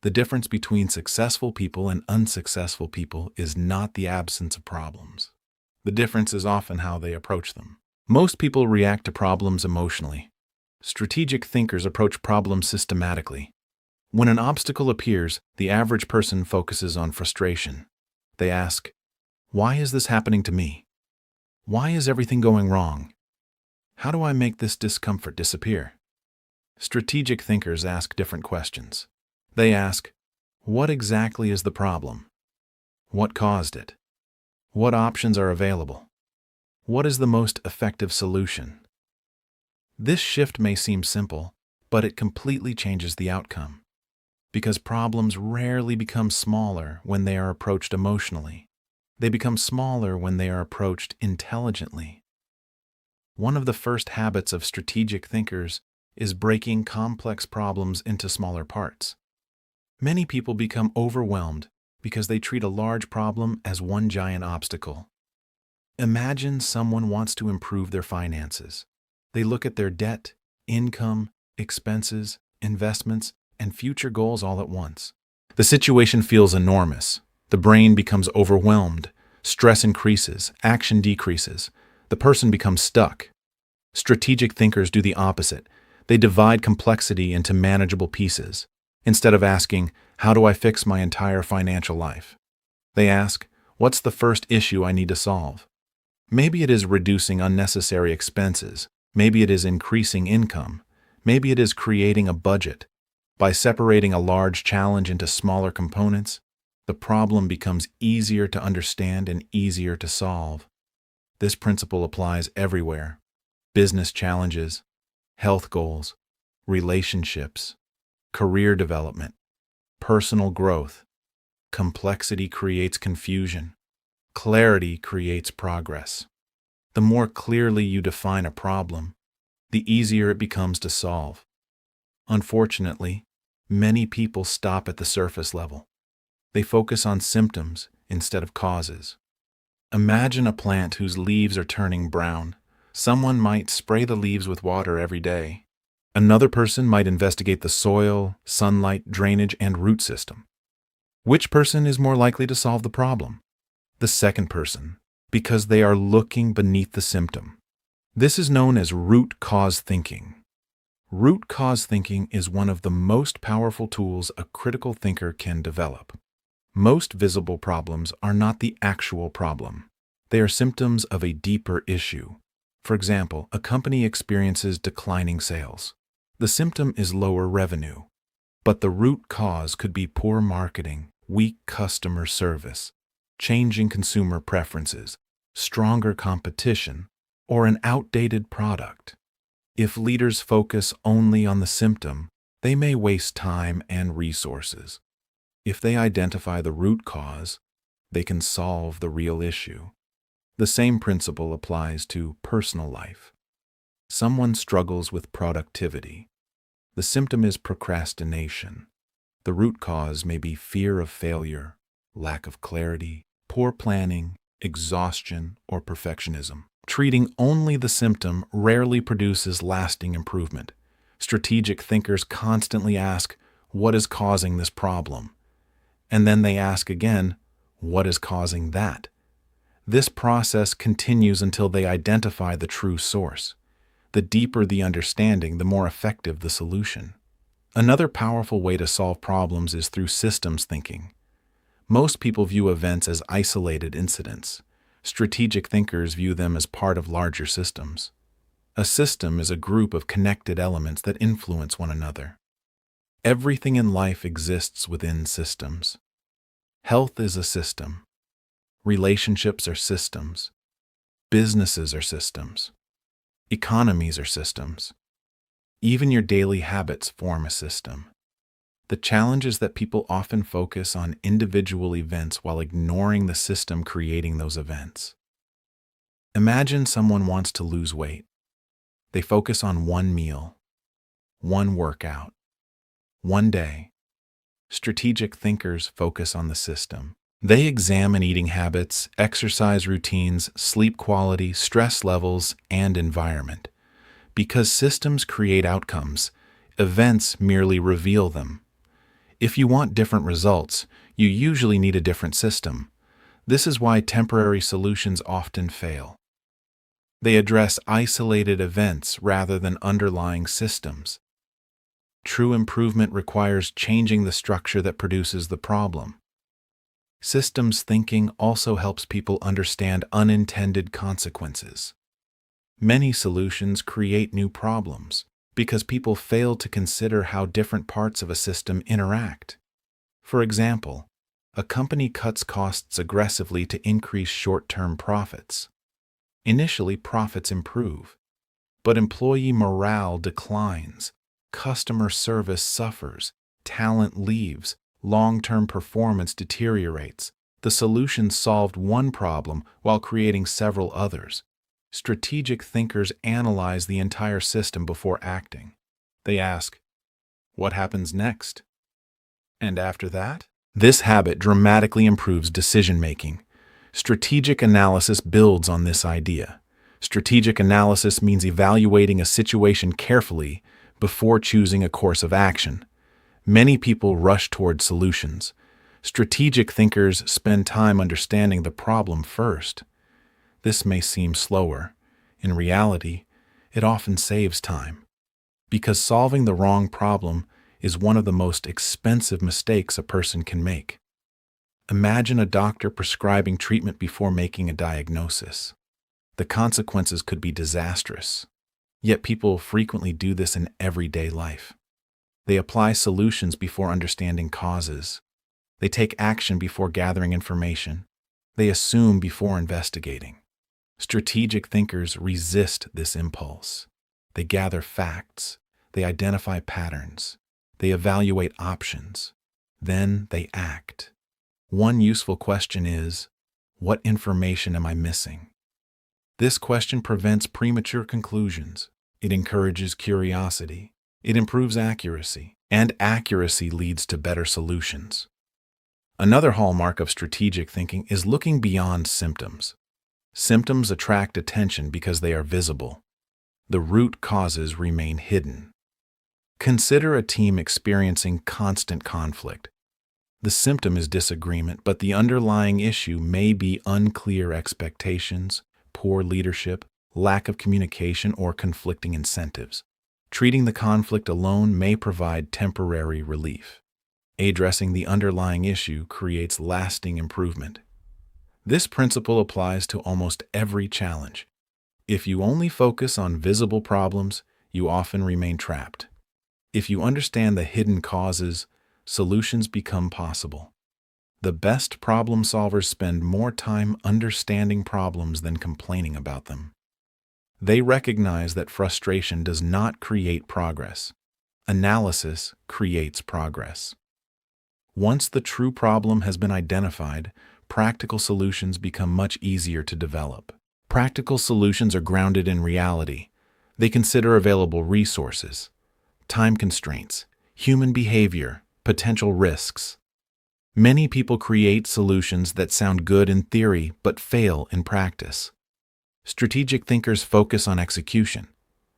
The difference between successful people and unsuccessful people is not the absence of problems. The difference is often how they approach them. Most people react to problems emotionally. Strategic thinkers approach problems systematically. When an obstacle appears, the average person focuses on frustration. They ask, "Why is this happening to me? Why is everything going wrong? How do I make this discomfort disappear?" Strategic thinkers ask different questions. They ask, "What exactly is the problem? What caused it? What options are available? What is the most effective solution?" This shift may seem simple, but it completely changes the outcome. Because problems rarely become smaller when they are approached emotionally. They become smaller when they are approached intelligently. One of the first habits of strategic thinkers is breaking complex problems into smaller parts. Many people become overwhelmed because they treat a large problem as one giant obstacle. Imagine someone wants to improve their finances. They look at their debt, income, expenses, investments, and future goals all at once. The situation feels enormous. The brain becomes overwhelmed. Stress increases. Action decreases. The person becomes stuck. Strategic thinkers do the opposite. They divide complexity into manageable pieces. Instead of asking, "How do I fix my entire financial life?" they ask, "What's the first issue I need to solve?" Maybe it is reducing unnecessary expenses. Maybe it is increasing income. Maybe it is creating a budget. By separating a large challenge into smaller components, the problem becomes easier to understand and easier to solve. This principle applies everywhere: business challenges, health goals, relationships, career development, personal growth. Complexity creates confusion. Clarity creates progress. The more clearly you define a problem, the easier it becomes to solve. Unfortunately, many people stop at the surface level. They focus on symptoms instead of causes. Imagine a plant whose leaves are turning brown. Someone might spray the leaves with water every day. Another person might investigate the soil, sunlight, drainage, and root system. Which person is more likely to solve the problem? The second person, because they are looking beneath the symptom. This is known as root cause thinking. Root cause thinking is one of the most powerful tools a critical thinker can develop. Most visible problems are not the actual problem. They are symptoms of a deeper issue. For example, a company experiences declining sales. The symptom is lower revenue, but the root cause could be poor marketing, weak customer service, changing consumer preferences, stronger competition, or an outdated product. If leaders focus only on the symptom, they may waste time and resources. If they identify the root cause, they can solve the real issue. The same principle applies to personal life. Someone struggles with productivity. The symptom is procrastination. The root cause may be fear of failure, lack of clarity, poor planning, exhaustion, or perfectionism. Treating only the symptom rarely produces lasting improvement. Strategic thinkers constantly ask, "What is causing this problem?" And then they ask again, "What is causing that?" This process continues until they identify the true source. The deeper the understanding, the more effective the solution. Another powerful way to solve problems is through systems thinking. Most people view events as isolated incidents. Strategic thinkers view them as part of larger systems. A system is a group of connected elements that influence one another. Everything in life exists within systems. Health is a system. Relationships are systems. Businesses are systems. Economies are systems. Even your daily habits form a system. The challenge is that people often focus on individual events while ignoring the system creating those events. Imagine someone wants to lose weight. They focus on one meal, one workout, one day. Strategic thinkers focus on the system. They examine eating habits, exercise routines, sleep quality, stress levels, and environment. Because systems create outcomes, events merely reveal them. If you want different results, you usually need a different system. This is why temporary solutions often fail. They address isolated events rather than underlying systems. True improvement requires changing the structure that produces the problem. Systems thinking also helps people understand unintended consequences. Many solutions create new problems because people fail to consider how different parts of a system interact. For example, a company cuts costs aggressively to increase short-term profits. Initially, profits improve, but employee morale declines, customer service suffers, talent leaves, long-term performance deteriorates. The solution solved one problem while creating several others. Strategic thinkers analyze the entire system before acting. They ask, "What happens next?" And after that? This habit dramatically improves decision-making. Strategic analysis builds on this idea. Strategic analysis means evaluating a situation carefully before choosing a course of action. Many people rush toward solutions. Strategic thinkers spend time understanding the problem first. This may seem slower. In reality, it often saves time. Because solving the wrong problem is one of the most expensive mistakes a person can make. Imagine a doctor prescribing treatment before making a diagnosis. The consequences could be disastrous. Yet people frequently do this in everyday life. They apply solutions before understanding causes. They take action before gathering information. They assume before investigating. Strategic thinkers resist this impulse. They gather facts. They identify patterns. They evaluate options. Then they act. One useful question is, what information am I missing? This question prevents premature conclusions. It encourages curiosity. It improves accuracy, and accuracy leads to better solutions. Another hallmark of strategic thinking is looking beyond symptoms. Symptoms attract attention because they are visible. The root causes remain hidden. Consider a team experiencing constant conflict. The symptom is disagreement, but the underlying issue may be unclear expectations, poor leadership, lack of communication, or conflicting incentives. Treating the conflict alone may provide temporary relief. Addressing the underlying issue creates lasting improvement. This principle applies to almost every challenge. If you only focus on visible problems, you often remain trapped. If you understand the hidden causes, solutions become possible. The best problem solvers spend more time understanding problems than complaining about them. They recognize that frustration does not create progress. Analysis creates progress. Once the true problem has been identified, practical solutions become much easier to develop. Practical solutions are grounded in reality. They consider available resources, time constraints, human behavior, potential risks. Many people create solutions that sound good in theory but fail in practice. Strategic thinkers focus on execution.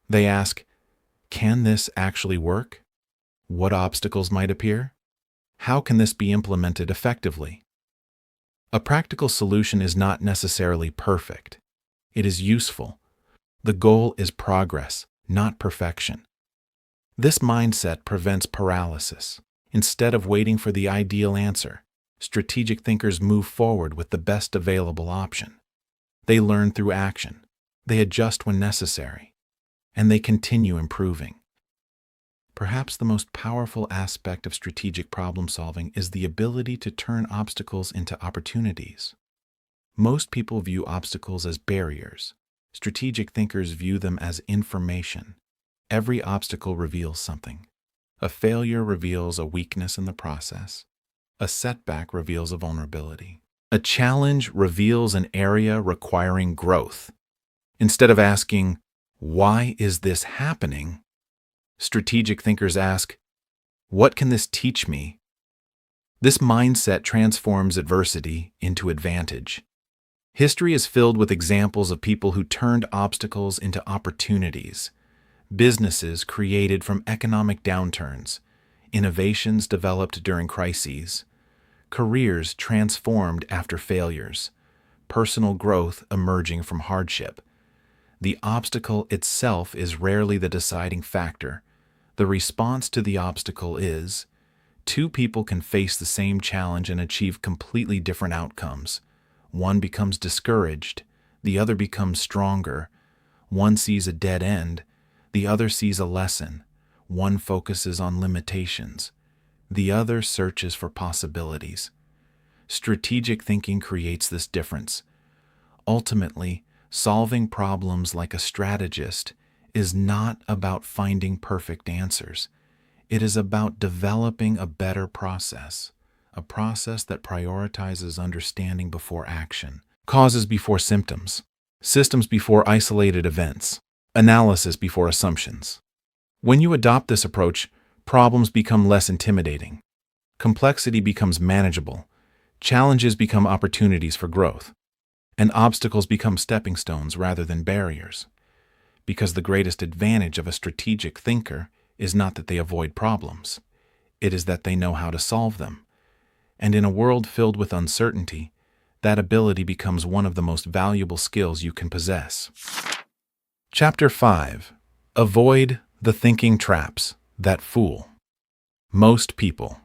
They ask, can this actually work? What obstacles might appear? How can this be implemented effectively? A practical solution is not necessarily perfect. It is useful. The goal is progress, not perfection. This mindset prevents paralysis. Instead of waiting for the ideal answer, strategic thinkers move forward with the best available option. They learn through action. They adjust when necessary. And they continue improving. Perhaps the most powerful aspect of strategic problem solving is the ability to turn obstacles into opportunities. Most people view obstacles as barriers. Strategic thinkers view them as information. Every obstacle reveals something. A failure reveals a weakness in the process. A setback reveals a vulnerability. A challenge reveals an area requiring growth. Instead of asking, "Why is this happening?" strategic thinkers ask, "What can this teach me?" This mindset transforms adversity into advantage. History is filled with examples of people who turned obstacles into opportunities. Businesses created from economic downturns, innovations developed during crises, careers transformed after failures, personal growth emerging from hardship. The obstacle itself is rarely the deciding factor. The response to the obstacle is, two people can face the same challenge and achieve completely different outcomes. One becomes discouraged, the other becomes stronger. One sees a dead end, the other sees a lesson. One focuses on limitations, the other searches for possibilities. Strategic thinking creates this difference. Ultimately, solving problems like a strategist is not about finding perfect answers. It is about developing a better process, a process that prioritizes understanding before action, causes before symptoms, systems before isolated events, analysis before assumptions. When you adopt this approach, problems become less intimidating. Complexity becomes manageable. Challenges become opportunities for growth. And obstacles become stepping stones rather than barriers. Because the greatest advantage of a strategic thinker is not that they avoid problems. It is that they know how to solve them. And in a world filled with uncertainty, that ability becomes one of the most valuable skills you can possess. Chapter 5. Avoid the thinking traps that fool most people.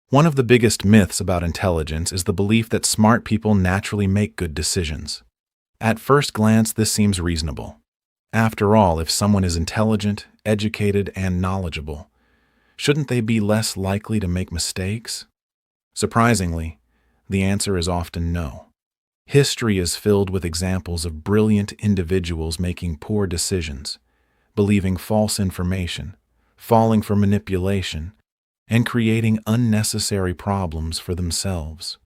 One of the biggest myths about intelligence is the belief that smart people naturally make good decisions. At first glance, this seems reasonable. After all, if someone is intelligent, educated, and knowledgeable, shouldn't they be less likely to make mistakes? Surprisingly, the answer is often no. History is filled with examples of brilliant individuals making poor decisions, believing false information, falling for manipulation, and creating unnecessary problems for themselves.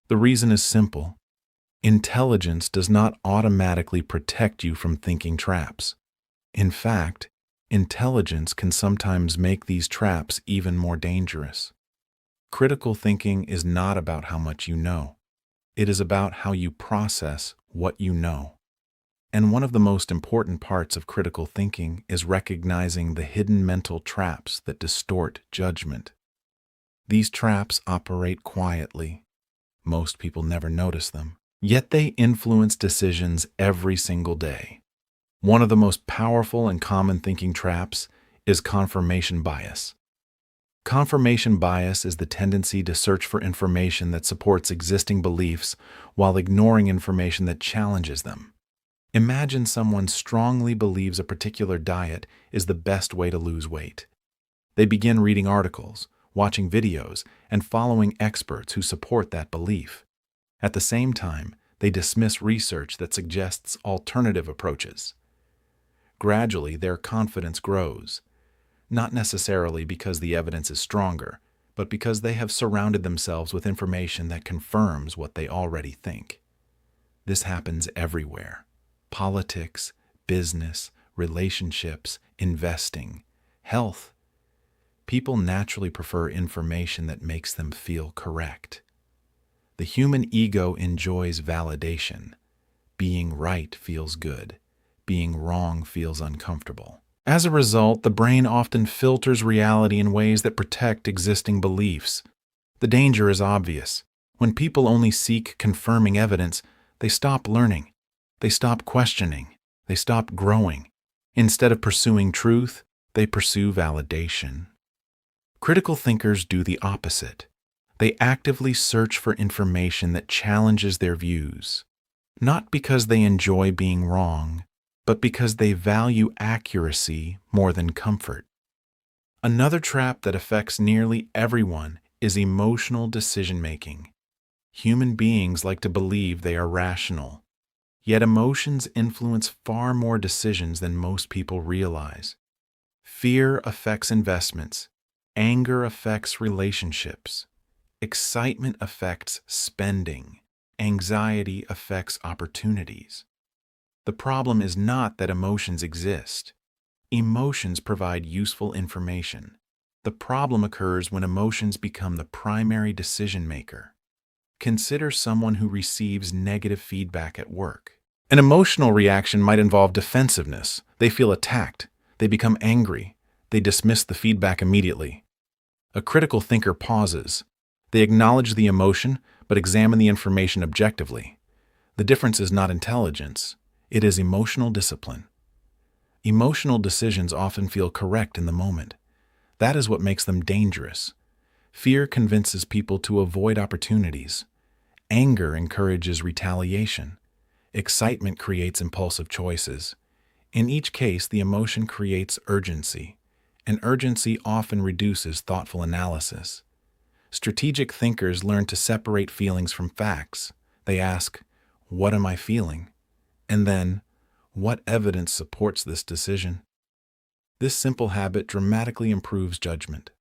The reason is simple. Intelligence does not automatically protect you from thinking traps. In fact, intelligence can sometimes make these traps even more dangerous. Critical thinking is not about how much you know. It is about how you process what you know. And one of the most important parts of critical thinking is recognizing the hidden mental traps that distort judgment. These traps operate quietly. Most people never notice them, yet they influence decisions every single day. One of the most powerful and common thinking traps is confirmation bias. Confirmation bias is the tendency to search for information that supports existing beliefs while ignoring information that challenges them. Imagine someone strongly believes a particular diet is the best way to lose weight. They begin reading articles, watching videos, and following experts who support that belief. At the same time, they dismiss research that suggests alternative approaches. Gradually, their confidence grows, not necessarily because the evidence is stronger, but because they have surrounded themselves with information that confirms what they already think. This happens everywhere: politics, business, relationships, investing, health. People naturally prefer information that makes them feel correct. The human ego enjoys validation. Being right feels good. Being wrong feels uncomfortable. As a result, the brain often filters reality in ways that protect existing beliefs. The danger is obvious. When people only seek confirming evidence, they stop learning. They stop questioning. They stop growing. Instead of pursuing truth, they pursue validation. Critical thinkers do the opposite. They actively search for information that challenges their views, not because they enjoy being wrong, but because they value accuracy more than comfort. Another trap that affects nearly everyone is emotional decision-making. Human beings like to believe they are rational, yet emotions influence far more decisions than most people realize. Fear affects investments. Anger affects relationships. Excitement affects spending. Anxiety affects opportunities. The problem is not that emotions exist. Emotions provide useful information. The problem occurs when emotions become the primary decision maker. Consider someone who receives negative feedback at work. An emotional reaction might involve defensiveness. They feel attacked. They become angry. They dismiss the feedback immediately. A critical thinker pauses. They acknowledge the emotion, but examine the information objectively. The difference is not intelligence. It is emotional discipline. Emotional decisions often feel correct in the moment. That is what makes them dangerous. Fear convinces people to avoid opportunities. Anger encourages retaliation. Excitement creates impulsive choices. In each case, the emotion creates urgency, and urgency often reduces thoughtful analysis. Strategic thinkers learn to separate feelings from facts. They ask, "What am I feeling?" And then, "What evidence supports this decision?" This simple habit dramatically improves judgment.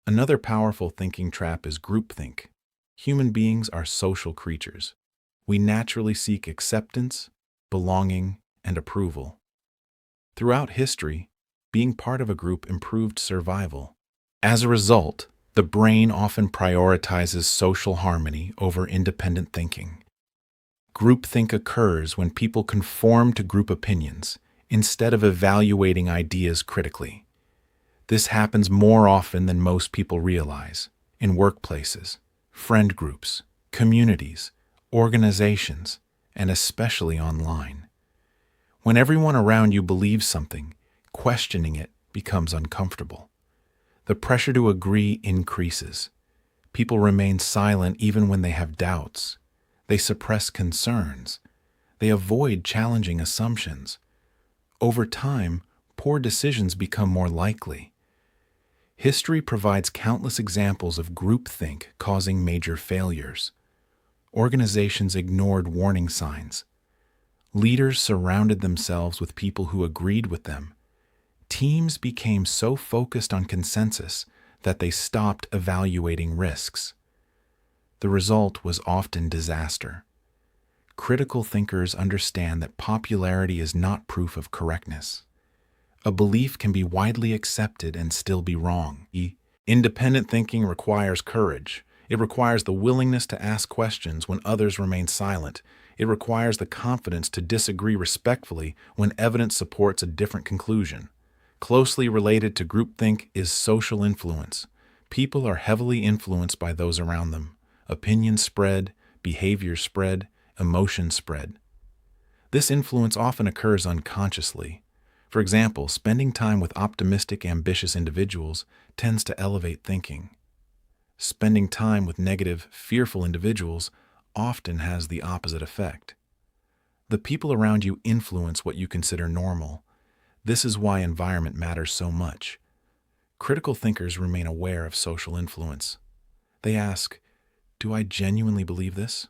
Another powerful thinking trap is groupthink. Human beings are social creatures. We naturally seek acceptance, belonging, and approval. Throughout history, being part of a group improved survival. As a result, the brain often prioritizes social harmony over independent thinking. Groupthink occurs when people conform to group opinions instead of evaluating ideas critically. This happens more often than most people realize in workplaces, friend groups, communities, organizations, and especially online. When everyone around you believes something, questioning it becomes uncomfortable. The pressure to agree increases. People remain silent even when they have doubts. They suppress concerns. They avoid challenging assumptions. Over time, poor decisions become more likely. History provides countless examples of groupthink causing major failures. Organizations ignored warning signs. Leaders surrounded themselves with people who agreed with them. Teams became so focused on consensus that they stopped evaluating risks. The result was often disaster. Critical thinkers understand that popularity is not proof of correctness. A belief can be widely accepted and still be wrong. Independent thinking requires courage. It requires the willingness to ask questions when others remain silent. It requires the confidence to disagree respectfully when evidence supports a different conclusion. Closely related to groupthink is social influence. People are heavily influenced by those around them. Opinions spread, behaviors spread, emotions spread. This influence often occurs unconsciously. For example, spending time with optimistic, ambitious individuals tends to elevate thinking. Spending time with negative, fearful individuals often has the opposite effect. The people around you influence what you consider normal. This is why environment matters so much. Critical thinkers remain aware of social influence. They ask, do I genuinely believe this?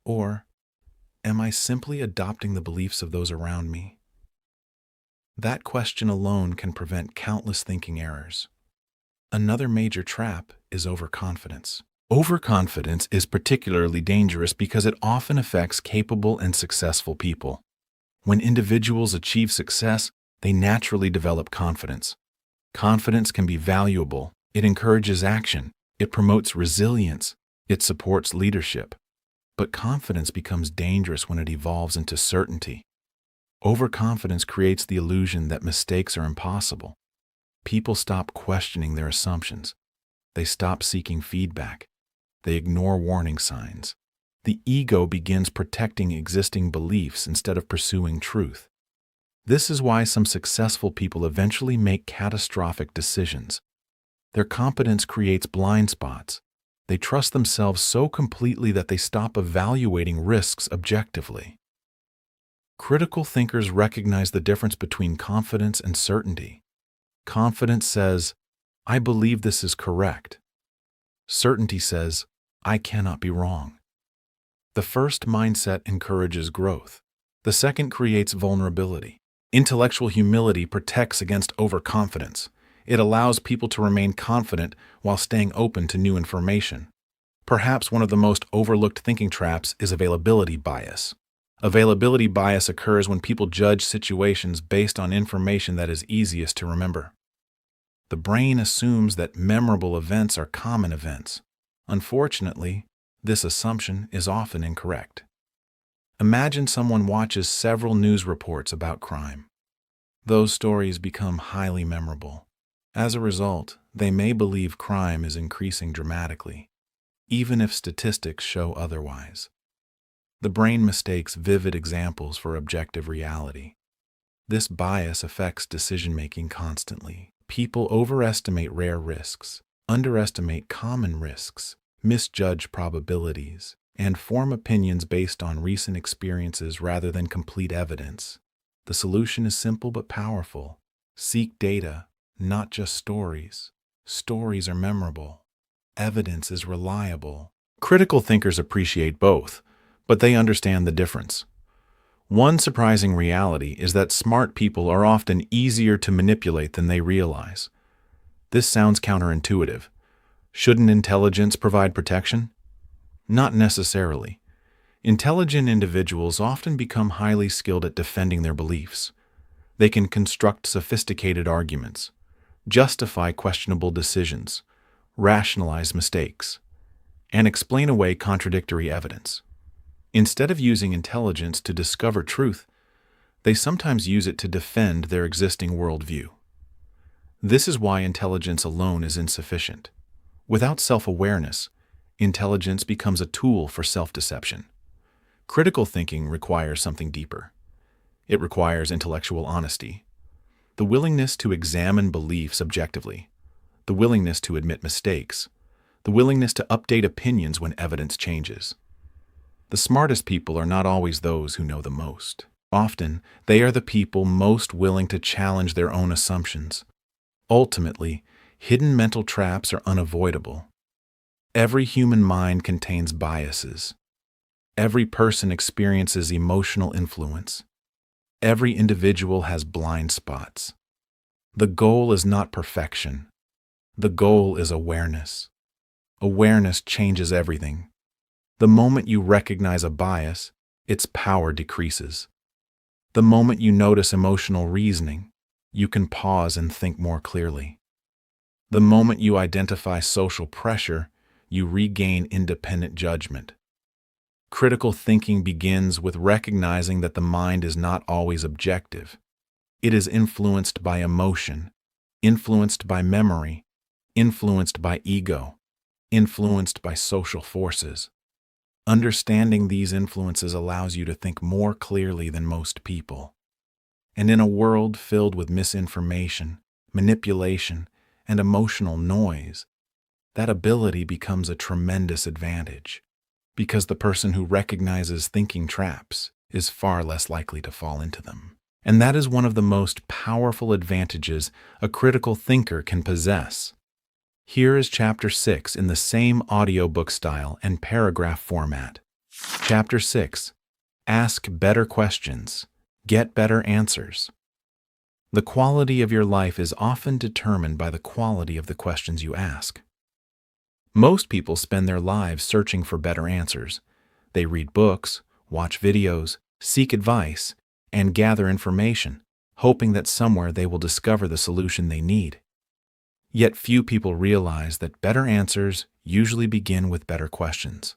Or am I simply adopting the beliefs of those around me? That question alone can prevent countless thinking errors. Another major trap is overconfidence. Overconfidence is particularly dangerous because it often affects capable and successful people. When individuals achieve success, they naturally develop confidence. Confidence can be valuable. It encourages action. It promotes resilience. It supports leadership. But confidence becomes dangerous when it evolves into certainty. Overconfidence creates the illusion that mistakes are impossible. People stop questioning their assumptions. They stop seeking feedback. They ignore warning signs. The ego begins protecting existing beliefs instead of pursuing truth. This is why some successful people eventually make catastrophic decisions. Their competence creates blind spots. They trust themselves so completely that they stop evaluating risks objectively. Critical thinkers recognize the difference between confidence and certainty. Confidence says, I believe this is correct. Certainty says, I cannot be wrong. The first mindset encourages growth. The second creates vulnerability. Intellectual humility protects against overconfidence. It allows people to remain confident while staying open to new information. Perhaps one of the most overlooked thinking traps is availability bias. Availability bias occurs when people judge situations based on information that is easiest to remember. The brain assumes that memorable events are common events. Unfortunately, this assumption is often incorrect. Imagine someone watches several news reports about crime. Those stories become highly memorable. As a result, they may believe crime is increasing dramatically, even if statistics show otherwise. The brain mistakes vivid examples for objective reality. This bias affects decision-making constantly. People overestimate rare risks, underestimate common risks, misjudge probabilities, and form opinions based on recent experiences rather than complete evidence. The solution is simple but powerful. Seek data, not just stories. Stories are memorable. Evidence is reliable. Critical thinkers appreciate both, but they understand the difference. One surprising reality is that smart people are often easier to manipulate than they realize. This sounds counterintuitive. Shouldn't intelligence provide protection? Not necessarily. Intelligent individuals often become highly skilled at defending their beliefs. They can construct sophisticated arguments, justify questionable decisions, rationalize mistakes, and explain away contradictory evidence. Instead of using intelligence to discover truth, they sometimes use it to defend their existing worldview. This is why intelligence alone is insufficient. Without self-awareness, intelligence becomes a tool for self-deception. Critical thinking requires something deeper. It requires intellectual honesty, the willingness to examine beliefs objectively, the willingness to admit mistakes, the willingness to update opinions when evidence changes. The smartest people are not always those who know the most. Often, they are the people most willing to challenge their own assumptions. Ultimately, hidden mental traps are unavoidable. Every human mind contains biases. Every person experiences emotional influence. Every individual has blind spots. The goal is not perfection. The goal is awareness. Awareness changes everything. The moment you recognize a bias, its power decreases. The moment you notice emotional reasoning, you can pause and think more clearly. The moment you identify social pressure, you regain independent judgment. Critical thinking begins with recognizing that the mind is not always objective. It is influenced by emotion, influenced by memory, influenced by ego, influenced by social forces. Understanding these influences allows you to think more clearly than most people. And in a world filled with misinformation, manipulation, and emotional noise, that ability becomes a tremendous advantage, because the person who recognizes thinking traps is far less likely to fall into them. And that is one of the most powerful advantages a critical thinker can possess. Here is Chapter 6 in the same audiobook style and paragraph format. Chapter 6. Ask better questions. Get better answers. The quality of your life is often determined by the quality of the questions you ask. Most people spend their lives searching for better answers. They read books, watch videos, seek advice, and gather information, hoping that somewhere they will discover the solution they need. Yet few people realize that better answers usually begin with better questions.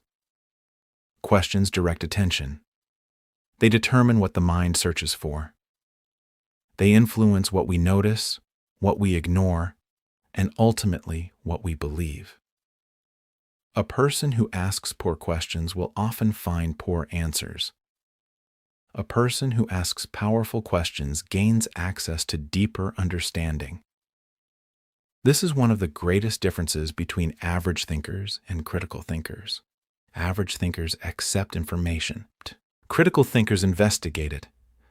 Questions direct attention. They determine what the mind searches for. They influence what we notice, what we ignore, and ultimately what we believe. A person who asks poor questions will often find poor answers. A person who asks powerful questions gains access to deeper understanding. This is one of the greatest differences between average thinkers and critical thinkers. Average thinkers accept information. Critical thinkers investigate it.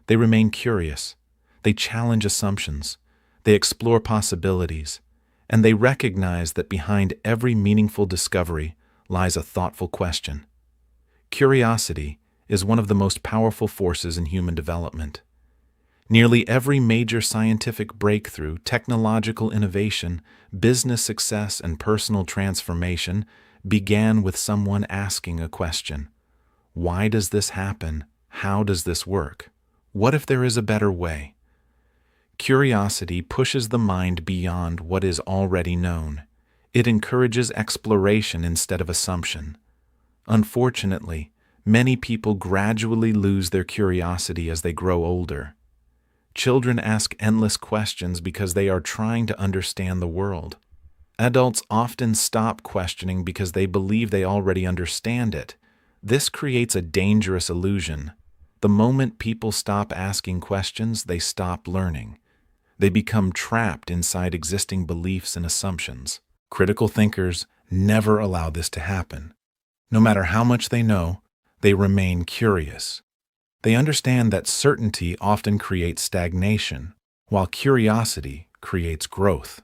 They remain curious. They challenge assumptions. They explore possibilities. And they recognize that behind every meaningful discovery lies a thoughtful question. Curiosity is one of the most powerful forces in human development. Nearly every major scientific breakthrough, technological innovation, business success, and personal transformation began with someone asking a question. Why does this happen? How does this work? What if there is a better way? Curiosity pushes the mind beyond what is already known. It encourages exploration instead of assumption. Unfortunately, many people gradually lose their curiosity as they grow older. Children ask endless questions because they are trying to understand the world. Adults often stop questioning because they believe they already understand it. This creates a dangerous illusion. The moment people stop asking questions, they stop learning. They become trapped inside existing beliefs and assumptions. Critical thinkers never allow this to happen. No matter how much they know, they remain curious. They understand that certainty often creates stagnation, while curiosity creates growth.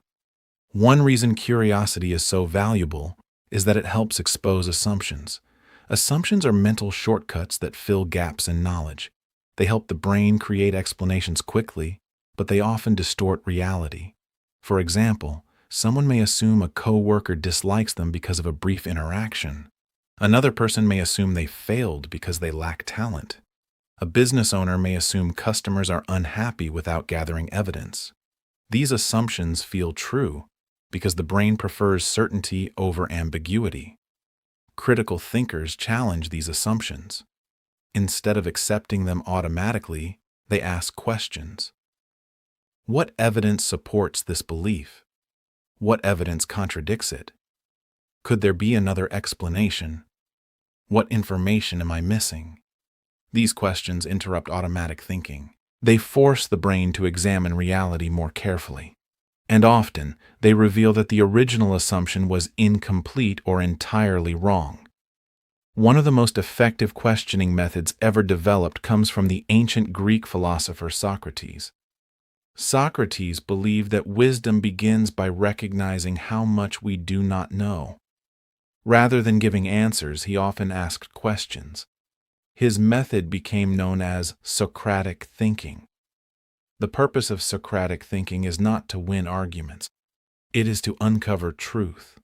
One reason curiosity is so valuable is that it helps expose assumptions. Assumptions are mental shortcuts that fill gaps in knowledge. They help the brain create explanations quickly, but they often distort reality. For example, someone may assume a coworker dislikes them because of a brief interaction. Another person may assume they failed because they lack talent. A business owner may assume customers are unhappy without gathering evidence. These assumptions feel true because the brain prefers certainty over ambiguity. Critical thinkers challenge these assumptions. Instead of accepting them automatically, they ask questions. What evidence supports this belief? What evidence contradicts it? Could there be another explanation? What information am I missing? These questions interrupt automatic thinking. They force the brain to examine reality more carefully. And often, they reveal that the original assumption was incomplete or entirely wrong. One of the most effective questioning methods ever developed comes from the ancient Greek philosopher Socrates. Socrates believed that wisdom begins by recognizing how much we do not know. Rather than giving answers, he often asked questions. His method became known as Socratic thinking. The purpose of Socratic thinking is not to win arguments. It is to uncover truth.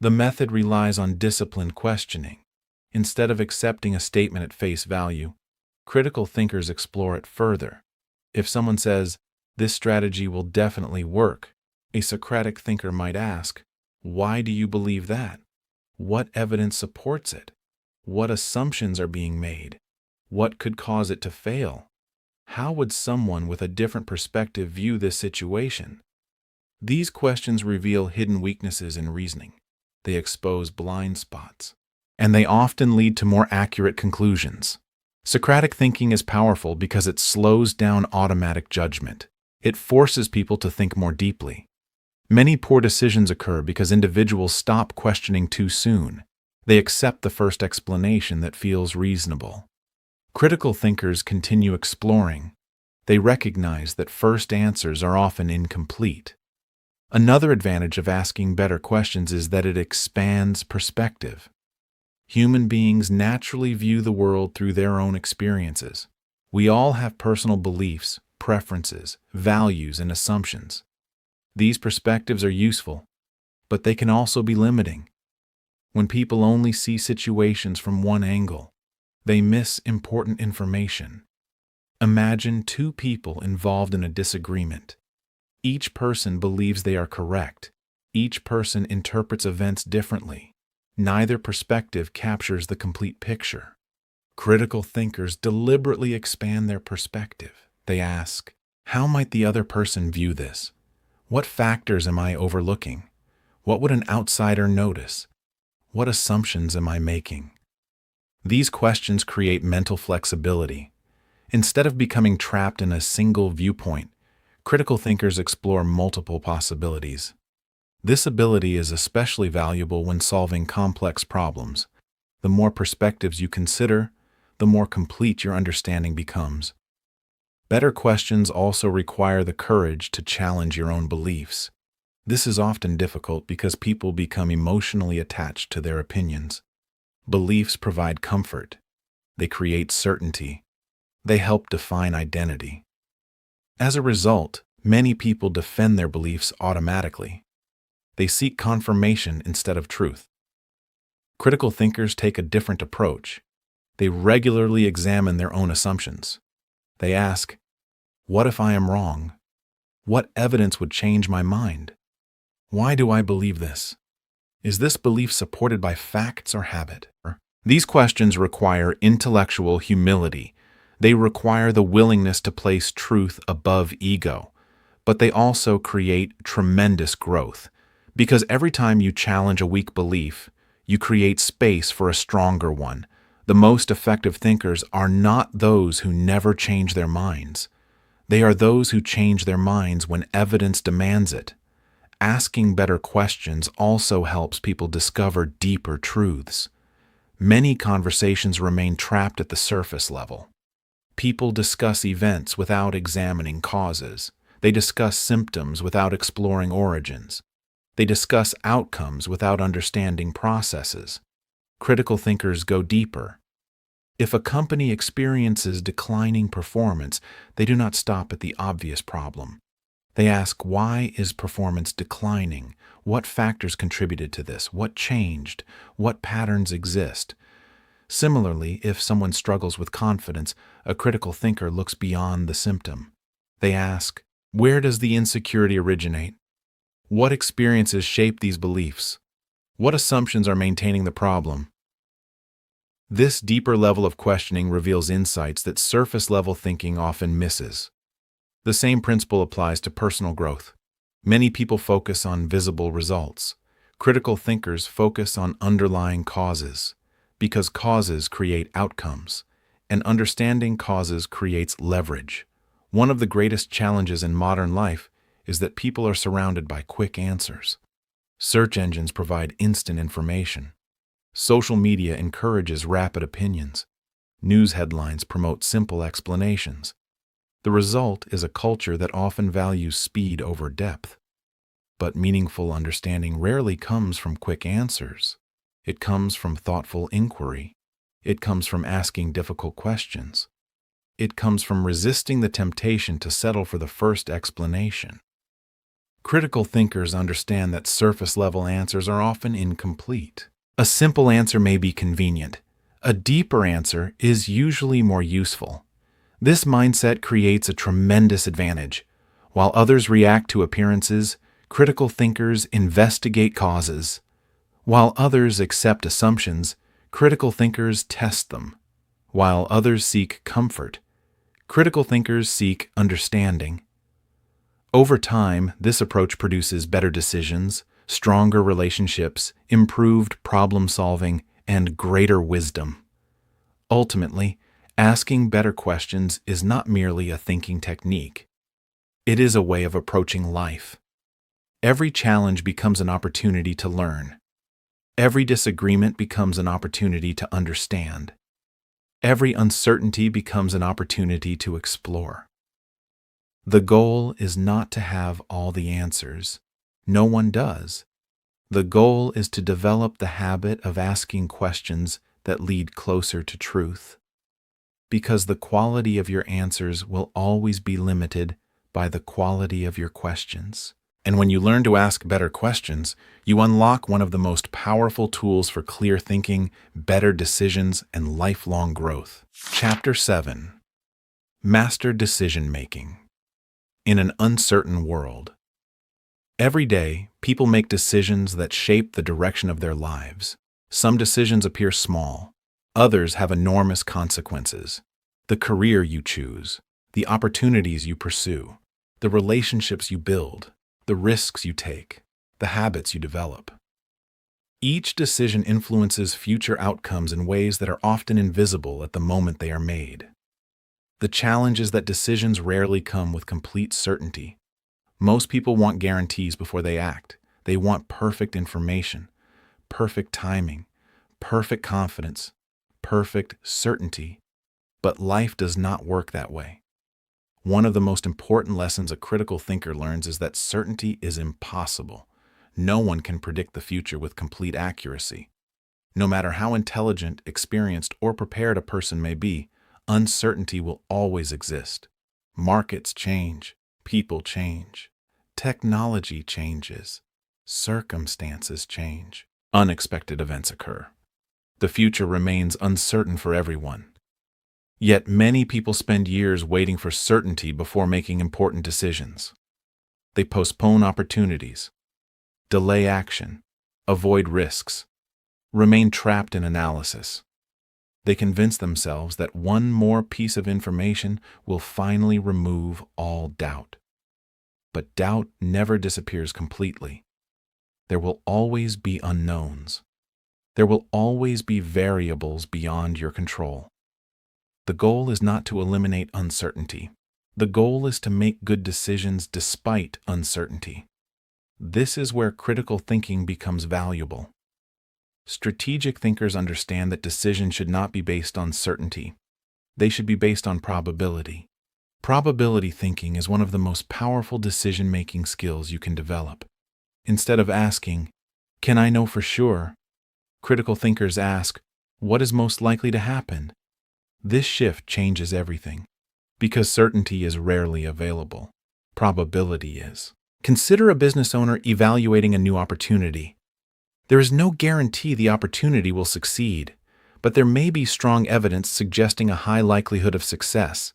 The method relies on disciplined questioning. Instead of accepting a statement at face value, critical thinkers explore it further. If someone says, "This strategy will definitely work," a Socratic thinker might ask, "Why do you believe that? What evidence supports it? What assumptions are being made? What could cause it to fail? How would someone with a different perspective view this situation?" These questions reveal hidden weaknesses in reasoning. They expose blind spots. And they often lead to more accurate conclusions. Socratic thinking is powerful because it slows down automatic judgment. It forces people to think more deeply. Many poor decisions occur because individuals stop questioning too soon. They accept the first explanation that feels reasonable. Critical thinkers continue exploring. They recognize that first answers are often incomplete. Another advantage of asking better questions is that it expands perspective. Human beings naturally view the world through their own experiences. We all have personal beliefs, preferences, values, and assumptions. These perspectives are useful, but they can also be limiting. When people only see situations from one angle, they miss important information. Imagine two people involved in a disagreement. Each person believes they are correct. Each person interprets events differently. Neither perspective captures the complete picture. Critical thinkers deliberately expand their perspective. They ask, how might the other person view this? What factors am I overlooking? What would an outsider notice? What assumptions am I making? These questions create mental flexibility. Instead of becoming trapped in a single viewpoint, critical thinkers explore multiple possibilities. This ability is especially valuable when solving complex problems. The more perspectives you consider, the more complete your understanding becomes. Better questions also require the courage to challenge your own beliefs. This is often difficult because people become emotionally attached to their opinions. Beliefs provide comfort. They create certainty. They help define identity. As a result, many people defend their beliefs automatically. They seek confirmation instead of truth. Critical thinkers take a different approach. They regularly examine their own assumptions. They ask, what if I am wrong? What evidence would change my mind? Why do I believe this? Is this belief supported by facts or habit? These questions require intellectual humility. They require the willingness to place truth above ego. But they also create tremendous growth, because every time you challenge a weak belief, you create space for a stronger one. The most effective thinkers are not those who never change their minds. They are those who change their minds when evidence demands it. Asking better questions also helps people discover deeper truths. Many conversations remain trapped at the surface level. People discuss events without examining causes. They discuss symptoms without exploring origins. They discuss outcomes without understanding processes. Critical thinkers go deeper. If a company experiences declining performance, they do not stop at the obvious problem. They ask, why is performance declining? What factors contributed to this? What changed? What patterns exist? Similarly, if someone struggles with confidence, a critical thinker looks beyond the symptom. They ask, where does the insecurity originate? What experiences shape these beliefs? What assumptions are maintaining the problem? This deeper level of questioning reveals insights that surface-level thinking often misses. The same principle applies to personal growth. Many people focus on visible results. Critical thinkers focus on underlying causes, because causes create outcomes, and understanding causes creates leverage. One of the greatest challenges in modern life is that people are surrounded by quick answers. Search engines provide instant information. Social media encourages rapid opinions. News headlines promote simple explanations. The result is a culture that often values speed over depth. But meaningful understanding rarely comes from quick answers. It comes from thoughtful inquiry. It comes from asking difficult questions. It comes from resisting the temptation to settle for the first explanation. Critical thinkers understand that surface-level answers are often incomplete. A simple answer may be convenient. A deeper answer is usually more useful. This mindset creates a tremendous advantage. While others react to appearances, critical thinkers investigate causes. While others accept assumptions, critical thinkers test them. While others seek comfort, critical thinkers seek understanding. Over time, this approach produces better decisions, stronger relationships, improved problem-solving, and greater wisdom. Ultimately, asking better questions is not merely a thinking technique. It is a way of approaching life. Every challenge becomes an opportunity to learn. Every disagreement becomes an opportunity to understand. Every uncertainty becomes an opportunity to explore. The goal is not to have all the answers. No one does. The goal is to develop the habit of asking questions that lead closer to truth, because the quality of your answers will always be limited by the quality of your questions. And when you learn to ask better questions, you unlock one of the most powerful tools for clear thinking, better decisions, and lifelong growth. Chapter 7. Master Decision Making. In an uncertain world. Every day, people make decisions that shape the direction of their lives. Some decisions appear small. Others have enormous consequences. The career you choose, the opportunities you pursue, the relationships you build, the risks you take, the habits you develop. Each decision influences future outcomes in ways that are often invisible at the moment they are made. The challenge is that decisions rarely come with complete certainty. Most people want guarantees before they act. They want perfect information, perfect timing, perfect confidence, perfect certainty. But life does not work that way. One of the most important lessons a critical thinker learns is that certainty is impossible. No one can predict the future with complete accuracy. No matter how intelligent, experienced, or prepared a person may be, uncertainty will always exist. Markets change, people change, technology changes, circumstances change, unexpected events occur. The future remains uncertain for everyone. Yet many people spend years waiting for certainty before making important decisions. They postpone opportunities, delay action, avoid risks, remain trapped in analysis. They convince themselves that one more piece of information will finally remove all doubt. But doubt never disappears completely. There will always be unknowns. There will always be variables beyond your control. The goal is not to eliminate uncertainty. The goal is to make good decisions despite uncertainty. This is where critical thinking becomes valuable. Strategic thinkers understand that decisions should not be based on certainty. They should be based on probability. Probability thinking is one of the most powerful decision-making skills you can develop. Instead of asking, "Can I know for sure?" critical thinkers ask, "What is most likely to happen?" This shift changes everything. Because certainty is rarely available, probability is. Consider a business owner evaluating a new opportunity. There is no guarantee the opportunity will succeed, but there may be strong evidence suggesting a high likelihood of success.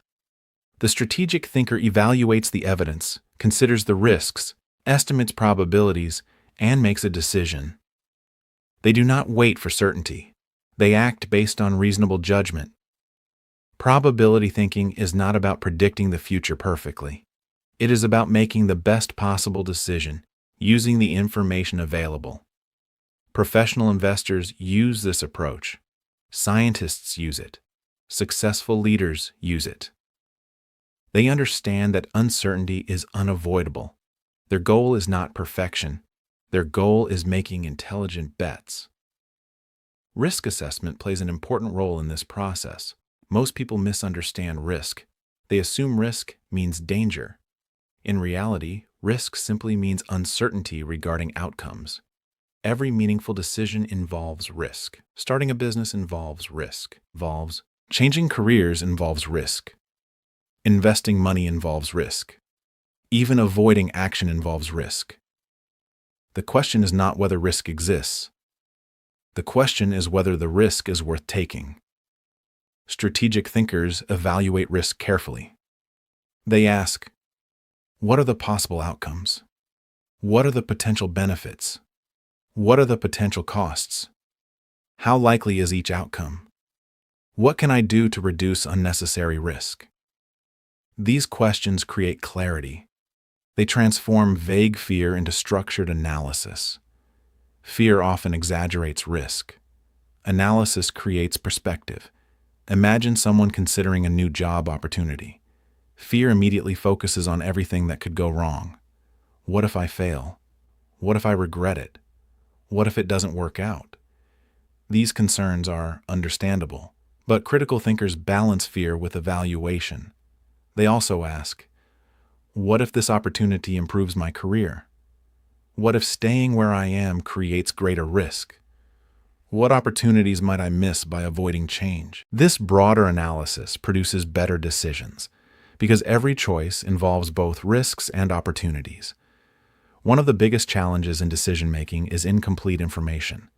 The strategic thinker evaluates the evidence, considers the risks, estimates probabilities, and makes a decision. They do not wait for certainty. They act based on reasonable judgment. Probability thinking is not about predicting the future perfectly. It is about making the best possible decision, using the information available. Professional investors use this approach. Scientists use it. Successful leaders use it. They understand that uncertainty is unavoidable. Their goal is not perfection. Their goal is making intelligent bets. Risk assessment plays an important role in this process. Most people misunderstand risk. They assume risk means danger. In reality, risk simply means uncertainty regarding outcomes. Every meaningful decision involves risk. Starting a business involves risk. Changing careers involves risk. Investing money involves risk. Even avoiding action involves risk. The question is not whether risk exists. The question is whether the risk is worth taking. Strategic thinkers evaluate risk carefully. They ask, what are the possible outcomes? What are the potential benefits? What are the potential costs? How likely is each outcome? What can I do to reduce unnecessary risk? These questions create clarity. They transform vague fear into structured analysis. Fear often exaggerates risk. Analysis creates perspective. Imagine someone considering a new job opportunity. Fear immediately focuses on everything that could go wrong. What if I fail? What if I regret it? What if it doesn't work out? These concerns are understandable, but critical thinkers balance fear with evaluation. They also ask, What if this opportunity improves my career? What if staying where I am creates greater risk? What opportunities might I miss by avoiding change? This broader analysis produces better decisions because every choice involves both risks and opportunities. One of the biggest challenges in decision-making is incomplete information.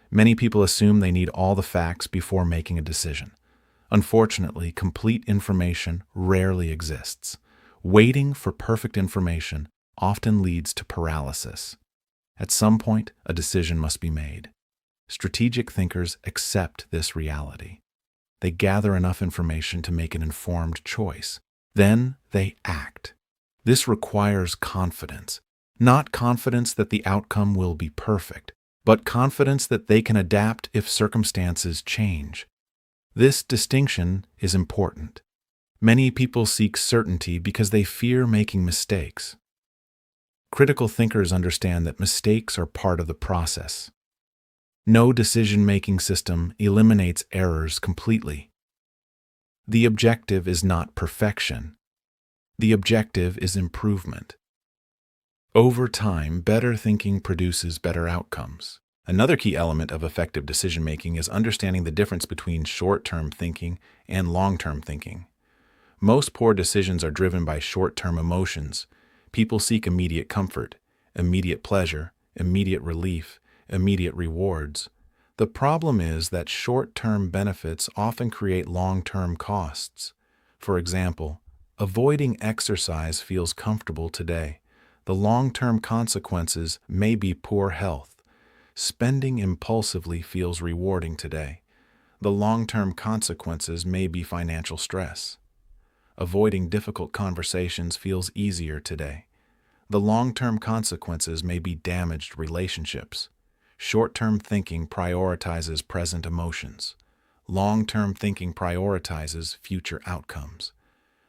Many people assume they need all the facts before making a decision. Unfortunately, complete information rarely exists. Waiting for perfect information often leads to paralysis. At some point, a decision must be made. Strategic thinkers accept this reality. They gather enough information to make an informed choice. Then they act. This requires confidence. Not confidence that the outcome will be perfect, but confidence that they can adapt if circumstances change. This distinction is important. Many people seek certainty because they fear making mistakes. Critical thinkers understand that mistakes are part of the process. No decision-making system eliminates errors completely. The objective is not perfection. The objective is improvement. Over time, better thinking produces better outcomes. Another key element of effective decision-making is understanding the difference between short-term thinking and long-term thinking. Most poor decisions are driven by short-term emotions. People seek immediate comfort, immediate pleasure, immediate relief, immediate rewards. The problem is that short-term benefits often create long-term costs. For example, avoiding exercise feels comfortable today. The long-term consequences may be poor health. Spending impulsively feels rewarding today. The long-term consequences may be financial stress. Avoiding difficult conversations feels easier today. The long-term consequences may be damaged relationships. Short-term thinking prioritizes present emotions. Long-term thinking prioritizes future outcomes.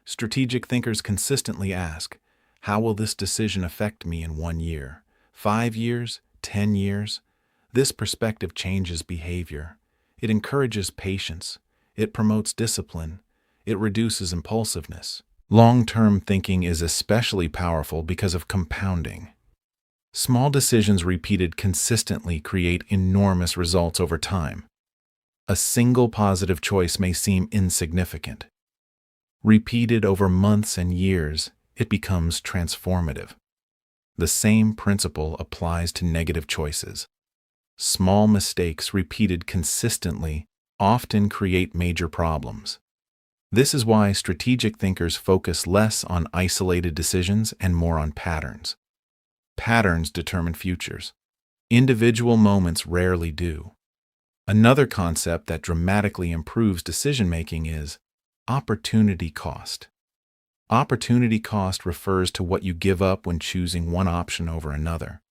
Strategic thinkers consistently ask, how will this decision affect me in 1 year, 5 years, 10 years? This perspective changes behavior. It encourages patience. It promotes discipline. It reduces impulsiveness. Long-term thinking is especially powerful because of compounding. Small decisions repeated consistently create enormous results over time. A single positive choice may seem insignificant. Repeated over months and years, it becomes transformative. The same principle applies to negative choices. Small mistakes repeated consistently often create major problems. This is why strategic thinkers focus less on isolated decisions and more on patterns. Patterns determine futures. Individual moments rarely do. Another concept that dramatically improves decision-making is opportunity cost. Opportunity cost refers to what you give up when choosing one option over another.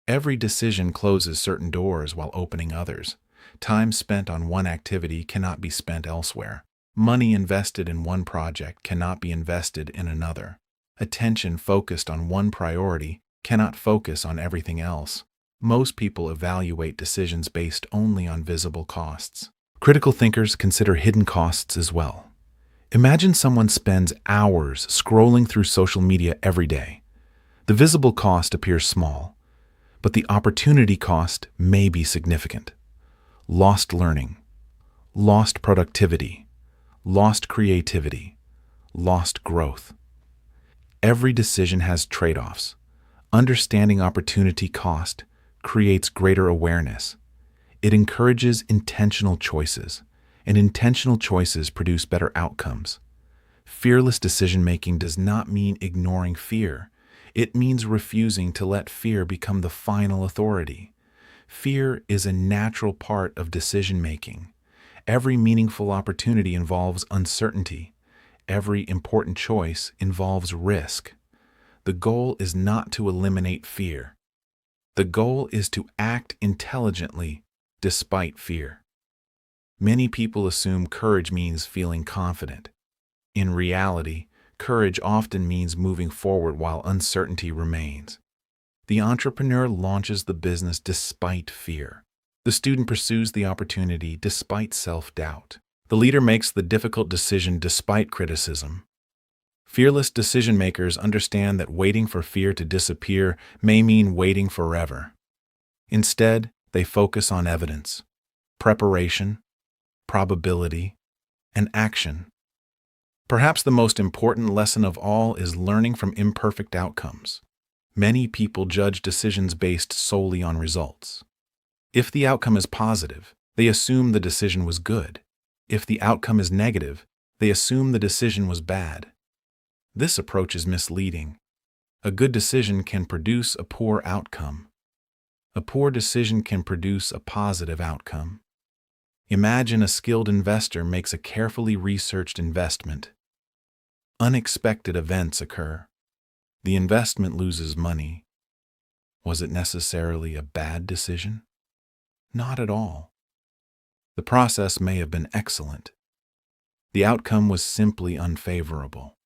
Every decision closes certain doors while opening others. Time spent on one activity cannot be spent elsewhere. Money invested in one project cannot be invested in another. Attention focused on one priority cannot focus on everything else. Most people evaluate decisions based only on visible costs. Critical thinkers consider hidden costs as well. Imagine someone spends hours scrolling through social media every day. The visible cost appears small, but the opportunity cost may be significant. Lost learning, lost productivity, lost creativity, lost growth. Every decision has trade-offs. Understanding opportunity cost creates greater awareness. It encourages intentional choices, and intentional choices produce better outcomes. Fearless decision-making does not mean ignoring fear. It means refusing to let fear become the final authority. Fear is a natural part of decision-making. Every meaningful opportunity involves uncertainty. Every important choice involves risk. The goal is not to eliminate fear. The goal is to act intelligently despite fear. Many people assume courage means feeling confident. In reality, courage often means moving forward while uncertainty remains. The entrepreneur launches the business despite fear. The student pursues the opportunity despite self-doubt. The leader makes the difficult decision despite criticism. Fearless decision makers understand that waiting for fear to disappear may mean waiting forever. Instead, they focus on evidence, preparation, probability, and action. Perhaps the most important lesson of all is learning from imperfect outcomes. Many people judge decisions based solely on results. If the outcome is positive, they assume the decision was good. If the outcome is negative, they assume the decision was bad. This approach is misleading. A good decision can produce a poor outcome. A poor decision can produce a positive outcome. Imagine a skilled investor makes a carefully researched investment. Unexpected events occur. The investment loses money. Was it necessarily a bad decision? Not at all. The process may have been excellent. The outcome was simply unfavorable.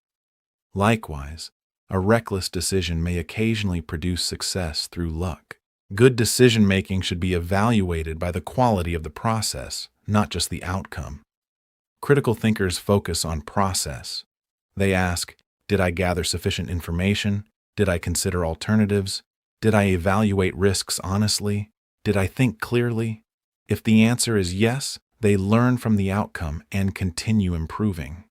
Likewise, a reckless decision may occasionally produce success through luck. Good decision-making should be evaluated by the quality of the process, not just the outcome. Critical thinkers focus on process. They ask, did I gather sufficient information? Did I consider alternatives? Did I evaluate risks honestly? Did I think clearly? If the answer is yes, they learn from the outcome and continue improving.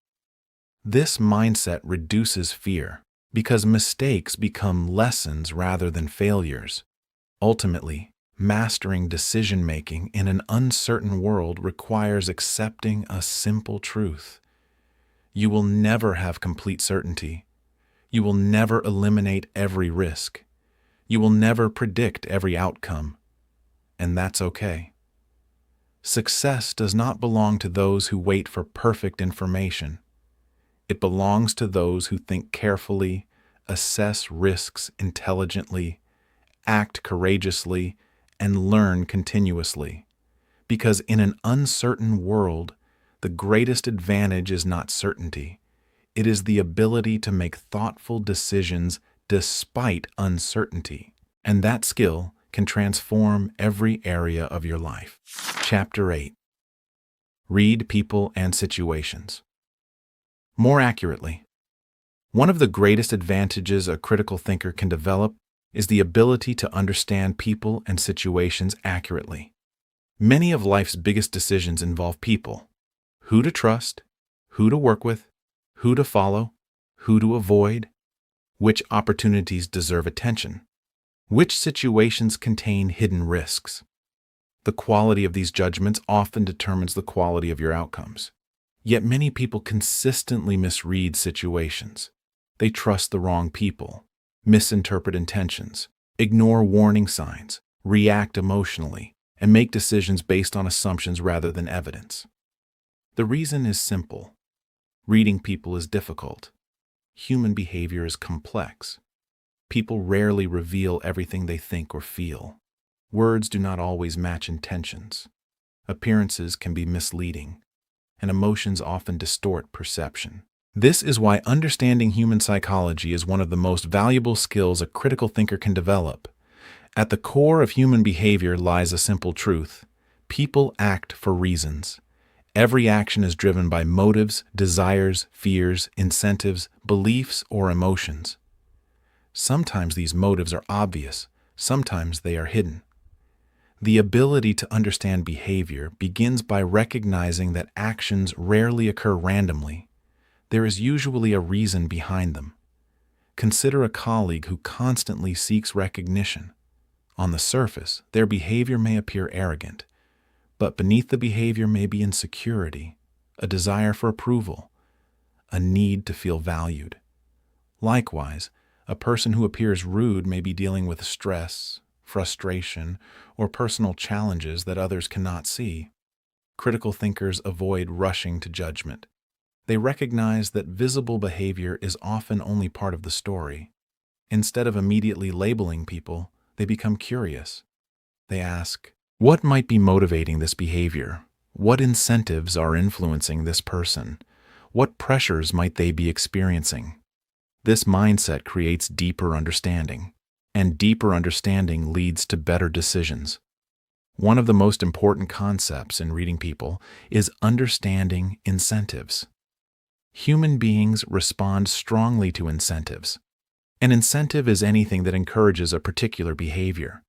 This mindset reduces fear because mistakes become lessons rather than failures. Ultimately, mastering decision-making in an uncertain world requires accepting a simple truth. You will never have complete certainty. You will never eliminate every risk. You will never predict every outcome. And that's okay. Success does not belong to those who wait for perfect information. It belongs to those who think carefully, assess risks intelligently, act courageously, and learn continuously. Because in an uncertain world, the greatest advantage is not certainty. It is the ability to make thoughtful decisions despite uncertainty. And that skill can transform every area of your life. Chapter 8. Read people and situations. More accurately, one of the greatest advantages a critical thinker can develop is the ability to understand people and situations accurately. Many of life's biggest decisions involve people. Who to trust, who to work with, who to follow, who to avoid, which opportunities deserve attention, which situations contain hidden risks. The quality of these judgments often determines the quality of your outcomes. Yet many people consistently misread situations. They trust the wrong people, misinterpret intentions, ignore warning signs, react emotionally, and make decisions based on assumptions rather than evidence. The reason is simple. Reading people is difficult. Human behavior is complex. People rarely reveal everything they think or feel. Words do not always match intentions. Appearances can be misleading, and emotions often distort perception. This is why understanding human psychology is one of the most valuable skills a critical thinker can develop. At the core of human behavior lies a simple truth. People act for reasons. Every action is driven by motives, desires, fears, incentives, beliefs, or emotions. Sometimes these motives are obvious, sometimes they are hidden. The ability to understand behavior begins by recognizing that actions rarely occur randomly. There is usually a reason behind them. Consider a colleague who constantly seeks recognition. On the surface, their behavior may appear arrogant, but beneath the behavior may be insecurity, a desire for approval, a need to feel valued. Likewise, a person who appears rude may be dealing with stress, frustration, or personal challenges that others cannot see. Critical thinkers avoid rushing to judgment. They recognize that visible behavior is often only part of the story. Instead of immediately labeling people, they become curious. They ask, what might be motivating this behavior? What incentives are influencing this person? What pressures might they be experiencing? This mindset creates deeper understanding, and deeper understanding leads to better decisions. One of the most important concepts in reading people is understanding incentives. Human beings respond strongly to incentives. An incentive is anything that encourages a particular behavior.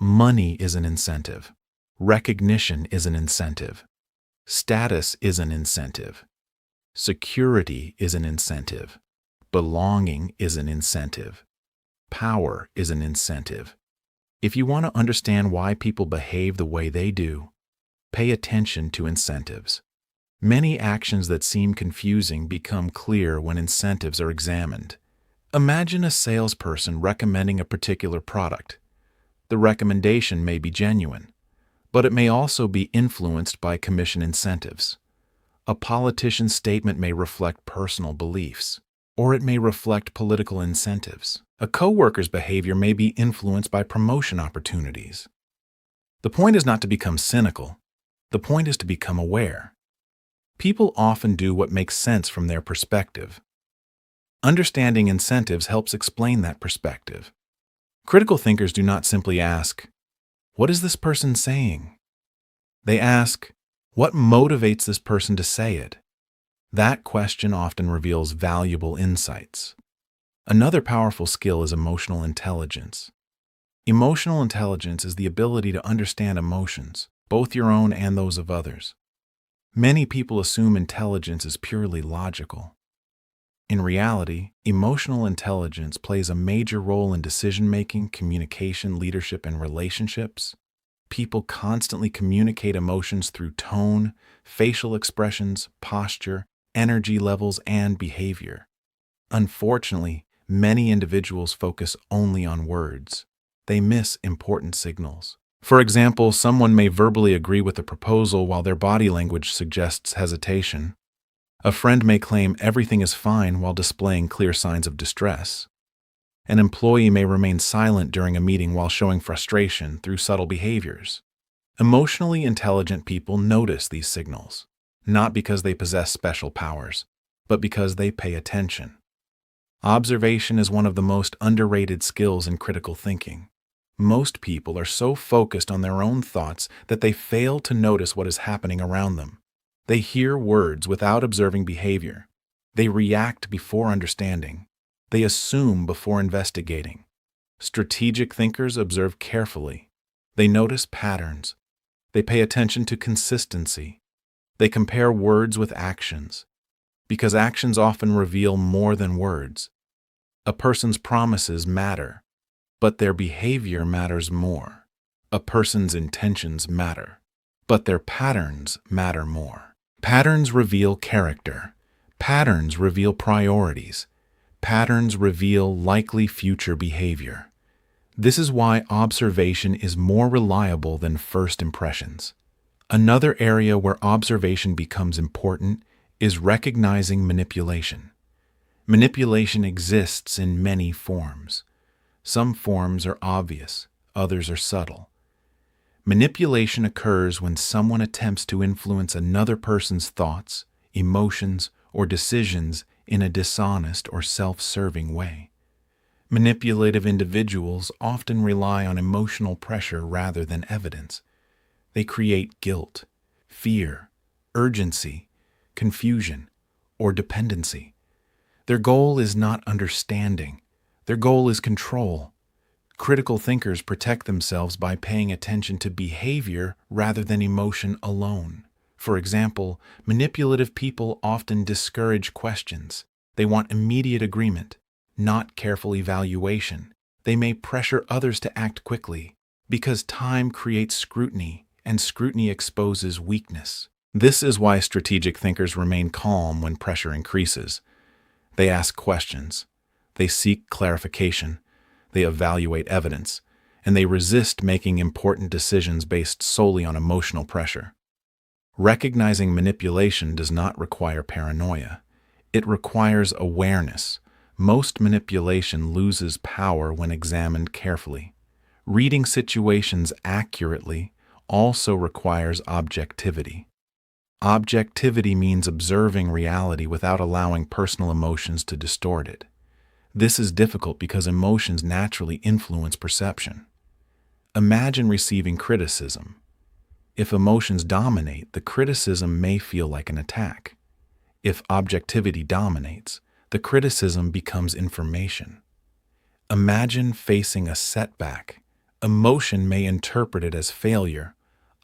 Money is an incentive. Recognition is an incentive. Status is an incentive. Security is an incentive. Belonging is an incentive. Power is an incentive. If you want to understand why people behave the way they do, pay attention to incentives. Many actions that seem confusing become clear when incentives are examined. Imagine a salesperson recommending a particular product. The recommendation may be genuine, but it may also be influenced by commission incentives. A politician's statement may reflect personal beliefs, or it may reflect political incentives. A coworker's behavior may be influenced by promotion opportunities. The point is not to become cynical. The point is to become aware. People often do what makes sense from their perspective. Understanding incentives helps explain that perspective. Critical thinkers do not simply ask, "What is this person saying?" They ask, "What motivates this person to say it?" That question often reveals valuable insights. Another powerful skill is emotional intelligence. Emotional intelligence is the ability to understand emotions, both your own and those of others. Many people assume intelligence is purely logical. In reality, emotional intelligence plays a major role in decision-making, communication, leadership, and relationships. People constantly communicate emotions through tone, facial expressions, posture, energy levels, and behavior. Unfortunately, many individuals focus only on words. They miss important signals. For example, someone may verbally agree with a proposal while their body language suggests hesitation. A friend may claim everything is fine while displaying clear signs of distress. An employee may remain silent during a meeting while showing frustration through subtle behaviors. Emotionally intelligent people notice these signals, not because they possess special powers, but because they pay attention. Observation is one of the most underrated skills in critical thinking. Most people are so focused on their own thoughts that they fail to notice what is happening around them. They hear words without observing behavior. They react before understanding. They assume before investigating. Strategic thinkers observe carefully. They notice patterns. They pay attention to consistency. They compare words with actions, because actions often reveal more than words. A person's promises matter, but their behavior matters more. A person's intentions matter, but their patterns matter more. Patterns reveal character. Patterns reveal priorities. Patterns reveal likely future behavior. This is why observation is more reliable than first impressions. Another area where observation becomes important is recognizing manipulation. Manipulation exists in many forms. Some forms are obvious, others are subtle. Manipulation occurs when someone attempts to influence another person's thoughts, emotions, or decisions in a dishonest or self-serving way. Manipulative individuals often rely on emotional pressure rather than evidence. They create guilt, fear, urgency, confusion, or dependency. Their goal is not understanding. Their goal is control. Critical thinkers protect themselves by paying attention to behavior rather than emotion alone. For example, manipulative people often discourage questions. They want immediate agreement, not careful evaluation. They may pressure others to act quickly, because time creates scrutiny, and scrutiny exposes weakness. This is why strategic thinkers remain calm when pressure increases. They ask questions. They seek clarification. They evaluate evidence, and they resist making important decisions based solely on emotional pressure. Recognizing manipulation does not require paranoia. It requires awareness. Most manipulation loses power when examined carefully. Reading situations accurately also requires objectivity. Objectivity means observing reality without allowing personal emotions to distort it. This is difficult because emotions naturally influence perception. Imagine receiving criticism. If emotions dominate, the criticism may feel like an attack. If objectivity dominates, the criticism becomes information. Imagine facing a setback. Emotion may interpret it as failure.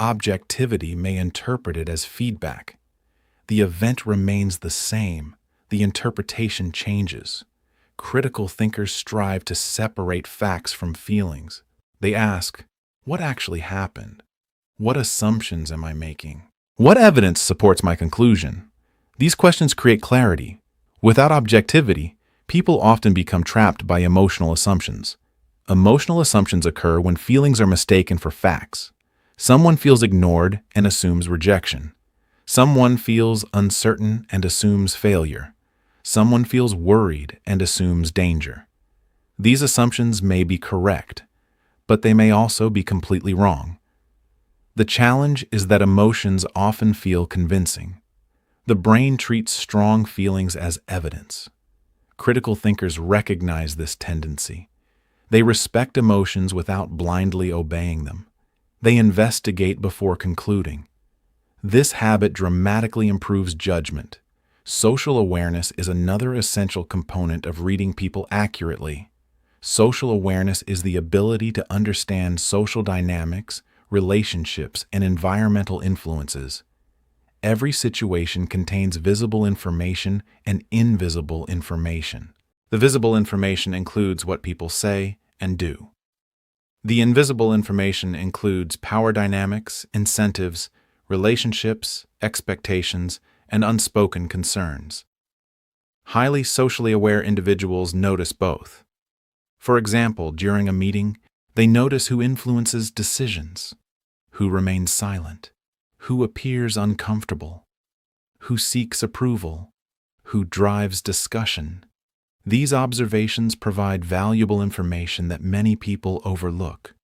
Objectivity may interpret it as feedback. The event remains the same. The interpretation changes. Critical thinkers strive to separate facts from feelings. They ask, what actually happened? What assumptions am I making? What evidence supports my conclusion? These questions create clarity. Without objectivity, people often become trapped by emotional assumptions. Emotional assumptions occur when feelings are mistaken for facts. Someone feels ignored and assumes rejection. Someone feels uncertain and assumes failure. Someone feels worried and assumes danger. These assumptions may be correct, but they may also be completely wrong. The challenge is that emotions often feel convincing. The brain treats strong feelings as evidence. Critical thinkers recognize this tendency. They respect emotions without blindly obeying them. They investigate before concluding. This habit dramatically improves judgment. Social awareness is another essential component of reading people accurately. Social awareness is the ability to understand social dynamics, relationships, and environmental influences. Every situation contains visible information and invisible information. The visible information includes what people say and do. The invisible information includes power dynamics, incentives, relationships, expectations, and unspoken concerns. Highly socially aware individuals notice both. For example, during a meeting, they notice who influences decisions, who remains silent, who appears uncomfortable, who seeks approval, who drives discussion. These observations provide valuable information that many people overlook.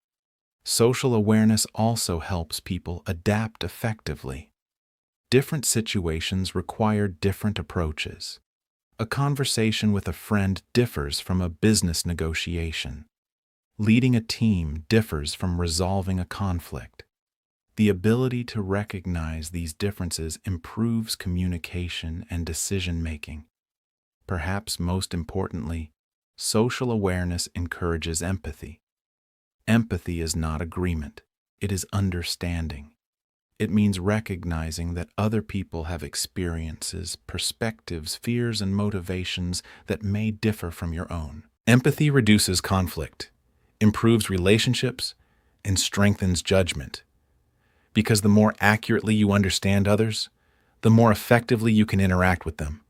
Social awareness also helps people adapt effectively. Different situations require different approaches. A conversation with a friend differs from a business negotiation. Leading a team differs from resolving a conflict. The ability to recognize these differences improves communication and decision-making. Perhaps most importantly, social awareness encourages empathy. Empathy is not agreement, it is understanding. It means recognizing that other people have experiences, perspectives, fears, and motivations that may differ from your own. Empathy reduces conflict, improves relationships, and strengthens judgment. Because the more accurately you understand others, the more effectively you can interact with them.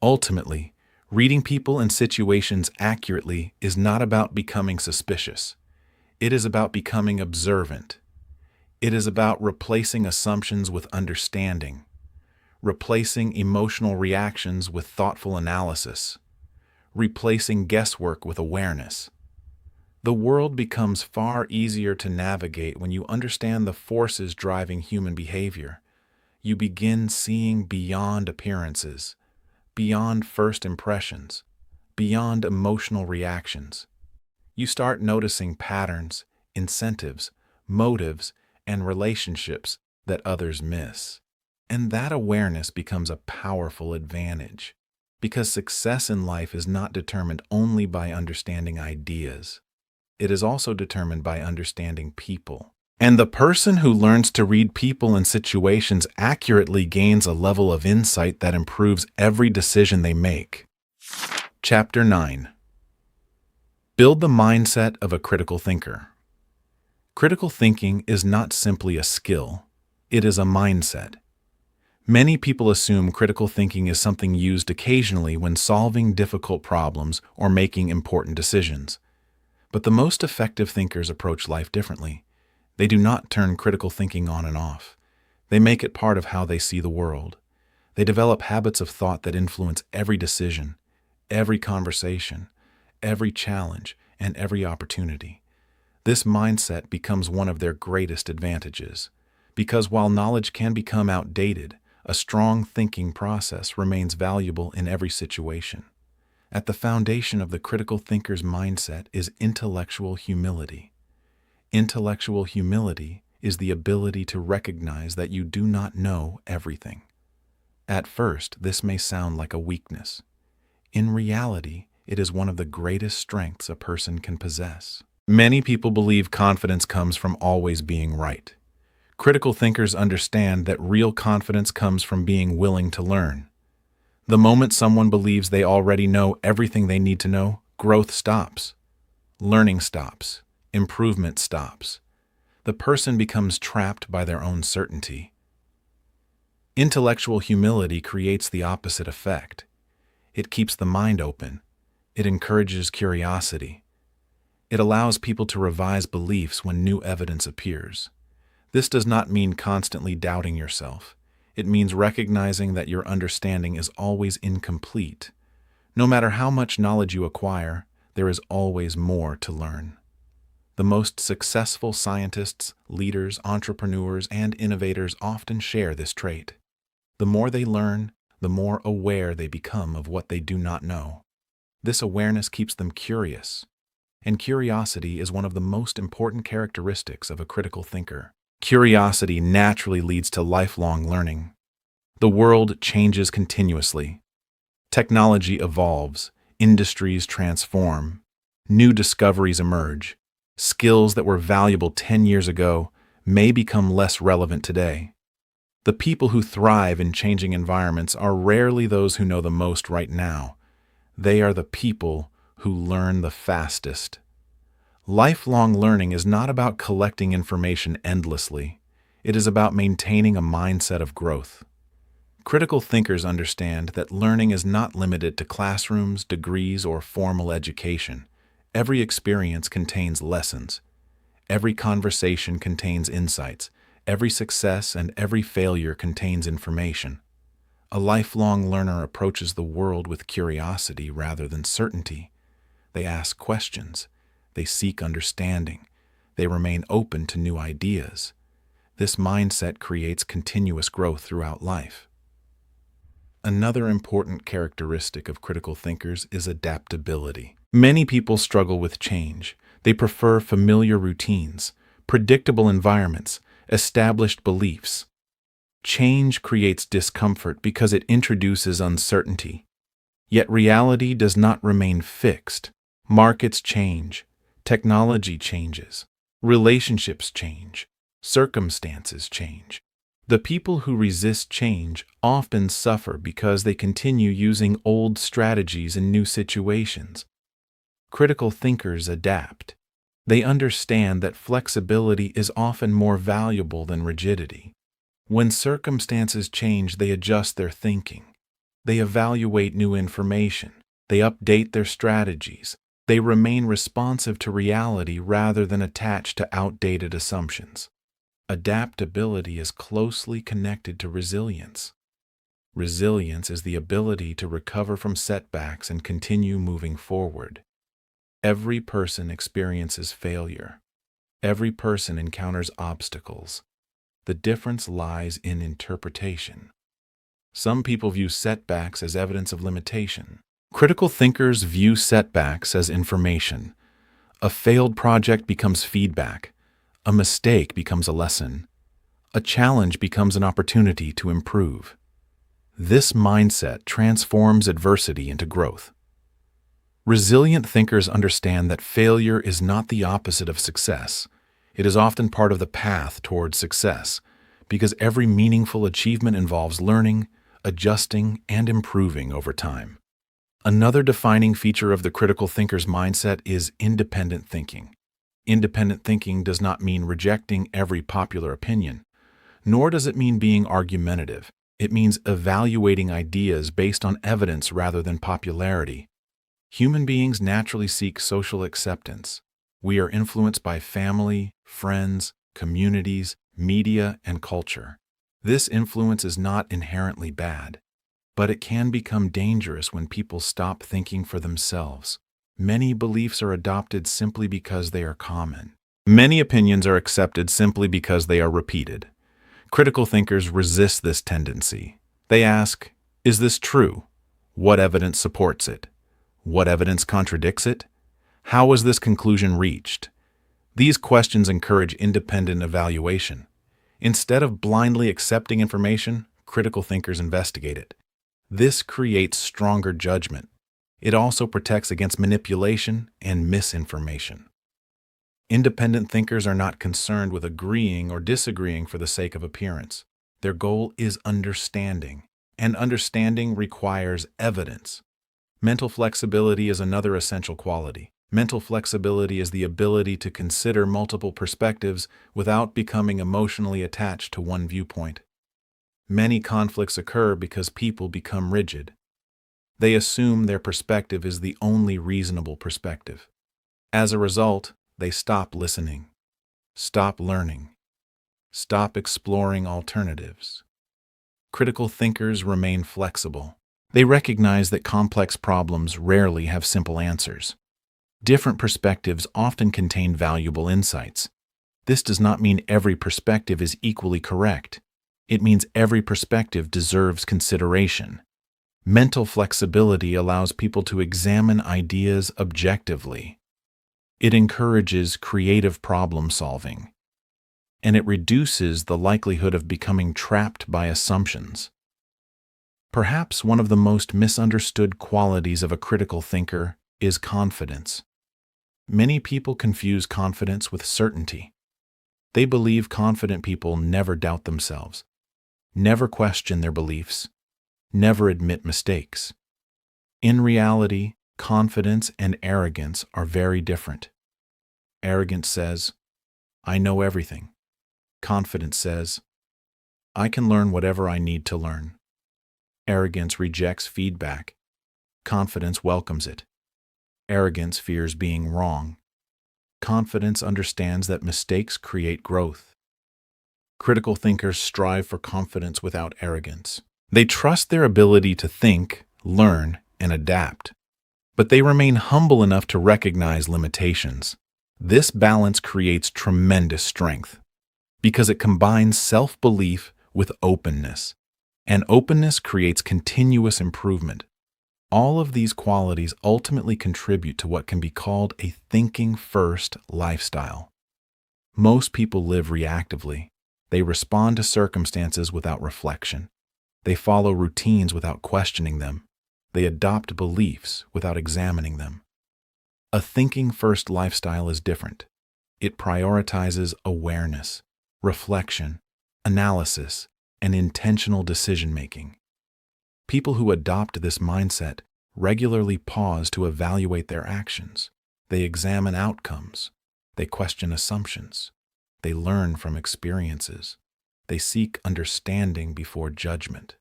Ultimately, reading people and situations accurately is not about becoming suspicious. It is about becoming observant. It is about replacing assumptions with understanding, replacing emotional reactions with thoughtful analysis, replacing guesswork with awareness. The world becomes far easier to navigate when you understand the forces driving human behavior. You begin seeing beyond appearances, beyond first impressions, beyond emotional reactions. You start noticing patterns, incentives, motives, and relationships that others miss. And that awareness becomes a powerful advantage, because success in life is not determined only by understanding ideas. It is also determined by understanding people. And the person who learns to read people and situations accurately gains a level of insight that improves every decision they make. Chapter 9. Build the mindset of a critical thinker. Critical thinking is not simply a skill, it is a mindset. Many people assume critical thinking is something used occasionally when solving difficult problems or making important decisions. But the most effective thinkers approach life differently. They do not turn critical thinking on and off. They make it part of how they see the world. They develop habits of thought that influence every decision, every conversation, every challenge, and every opportunity. This mindset becomes one of their greatest advantages, because while knowledge can become outdated, a strong thinking process remains valuable in every situation. At the foundation of the critical thinker's mindset is intellectual humility. Intellectual humility is the ability to recognize that you do not know everything. At first, this may sound like a weakness. In reality, it is one of the greatest strengths a person can possess. Many people believe confidence comes from always being right. Critical thinkers understand that real confidence comes from being willing to learn. The moment someone believes they already know everything they need to know, growth stops. Learning stops. Improvement stops. The person becomes trapped by their own certainty. Intellectual humility creates the opposite effect. It keeps the mind open. It encourages curiosity. It allows people to revise beliefs when new evidence appears. This does not mean constantly doubting yourself. It means recognizing that your understanding is always incomplete. No matter how much knowledge you acquire, there is always more to learn. The most successful scientists, leaders, entrepreneurs, and innovators often share this trait. The more they learn, the more aware they become of what they do not know. This awareness keeps them curious, and curiosity is one of the most important characteristics of a critical thinker. Curiosity naturally leads to lifelong learning. The world changes continuously. Technology evolves, industries transform, new discoveries emerge. Skills that were valuable 10 years ago may become less relevant today. The people who thrive in changing environments are rarely those who know the most right now. They are the people who learn the fastest. Lifelong learning is not about collecting information endlessly. It is about maintaining a mindset of growth. Critical thinkers understand that learning is not limited to classrooms, degrees, or formal education. Every experience contains lessons. Every conversation contains insights. Every success and every failure contains information. A lifelong learner approaches the world with curiosity rather than certainty. They ask questions. They seek understanding. They remain open to new ideas. This mindset creates continuous growth throughout life. Another important characteristic of critical thinkers is adaptability. Many people struggle with change. They prefer familiar routines, predictable environments, established beliefs. Change creates discomfort because it introduces uncertainty. Yet reality does not remain fixed. Markets change. Technology changes. Relationships change. Circumstances change. The people who resist change often suffer because they continue using old strategies in new situations. Critical thinkers adapt. They understand that flexibility is often more valuable than rigidity. When circumstances change, they adjust their thinking. They evaluate new information. They update their strategies. They remain responsive to reality rather than attached to outdated assumptions. Adaptability is closely connected to resilience. Resilience is the ability to recover from setbacks and continue moving forward. Every person experiences failure. Every person encounters obstacles. The difference lies in interpretation. Some people view setbacks as evidence of limitation. Critical thinkers view setbacks as information. A failed project becomes feedback. A mistake becomes a lesson. A challenge becomes an opportunity to improve. This mindset transforms adversity into growth. Resilient thinkers understand that failure is not the opposite of success. It is often part of the path towards success, because every meaningful achievement involves learning, adjusting, and improving over time. Another defining feature of the critical thinker's mindset is independent thinking. Independent thinking does not mean rejecting every popular opinion, nor does it mean being argumentative. It means evaluating ideas based on evidence rather than popularity. Human beings naturally seek social acceptance. We are influenced by family, friends, communities, media, and culture. This influence is not inherently bad, but it can become dangerous when people stop thinking for themselves. Many beliefs are adopted simply because they are common. Many opinions are accepted simply because they are repeated. Critical thinkers resist this tendency. They ask, is this true? What evidence supports it? What evidence contradicts it? How was this conclusion reached? These questions encourage independent evaluation. Instead of blindly accepting information, Critical thinkers investigate it. This creates stronger judgment. It also protects against manipulation and misinformation. Independent thinkers are not concerned with agreeing or disagreeing for the sake of appearance. Their goal is understanding, and understanding requires evidence. Mental flexibility is another essential quality. Mental flexibility is the ability to consider multiple perspectives without becoming emotionally attached to one viewpoint. Many conflicts occur because people become rigid. They assume their perspective is the only reasonable perspective. As a result, they stop listening, stop learning, stop exploring alternatives. Critical thinkers remain flexible. They recognize that complex problems rarely have simple answers. Different perspectives often contain valuable insights. This does not mean every perspective is equally correct. It means every perspective deserves consideration. Mental flexibility allows people to examine ideas objectively. It encourages creative problem solving, and it reduces the likelihood of becoming trapped by assumptions. Perhaps one of the most misunderstood qualities of a critical thinker is confidence. Many people confuse confidence with certainty. They believe confident people never doubt themselves, never question their beliefs, never admit mistakes. In reality, confidence and arrogance are very different. Arrogance says, "I know everything." Confidence says, "I can learn whatever I need to learn." Arrogance rejects feedback. Confidence welcomes it. Arrogance fears being wrong. Confidence understands that mistakes create growth. Critical thinkers strive for confidence without arrogance. They trust their ability to think, learn, and adapt. But they remain humble enough to recognize limitations. This balance creates tremendous strength because it combines self-belief with openness, and openness creates continuous improvement. All of these qualities ultimately contribute to what can be called a thinking-first lifestyle. Most people live reactively. They respond to circumstances without reflection. They follow routines without questioning them. They adopt beliefs without examining them. A thinking-first lifestyle is different. It prioritizes awareness, reflection, analysis, and intentional decision-making. People who adopt this mindset regularly pause to evaluate their actions. They examine outcomes. They question assumptions. They learn from experiences. They seek understanding before judgment.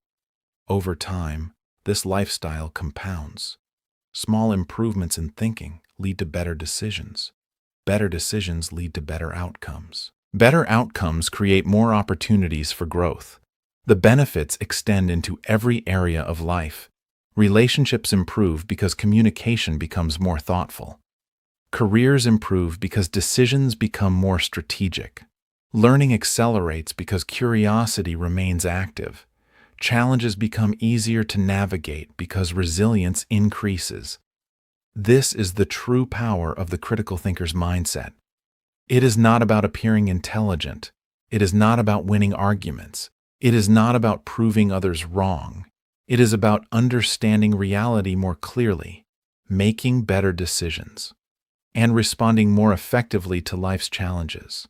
Over time, this lifestyle compounds. Small improvements in thinking lead to better decisions. Better decisions lead to better outcomes. Better outcomes create more opportunities for growth. The benefits extend into every area of life. Relationships improve because communication becomes more thoughtful. Careers improve because decisions become more strategic. Learning accelerates because curiosity remains active. Challenges become easier to navigate because resilience increases. This is the true power of the critical thinker's mindset. It is not about appearing intelligent. It is not about winning arguments. It is not about proving others wrong. It is about understanding reality more clearly, making better decisions, and responding more effectively to life's challenges.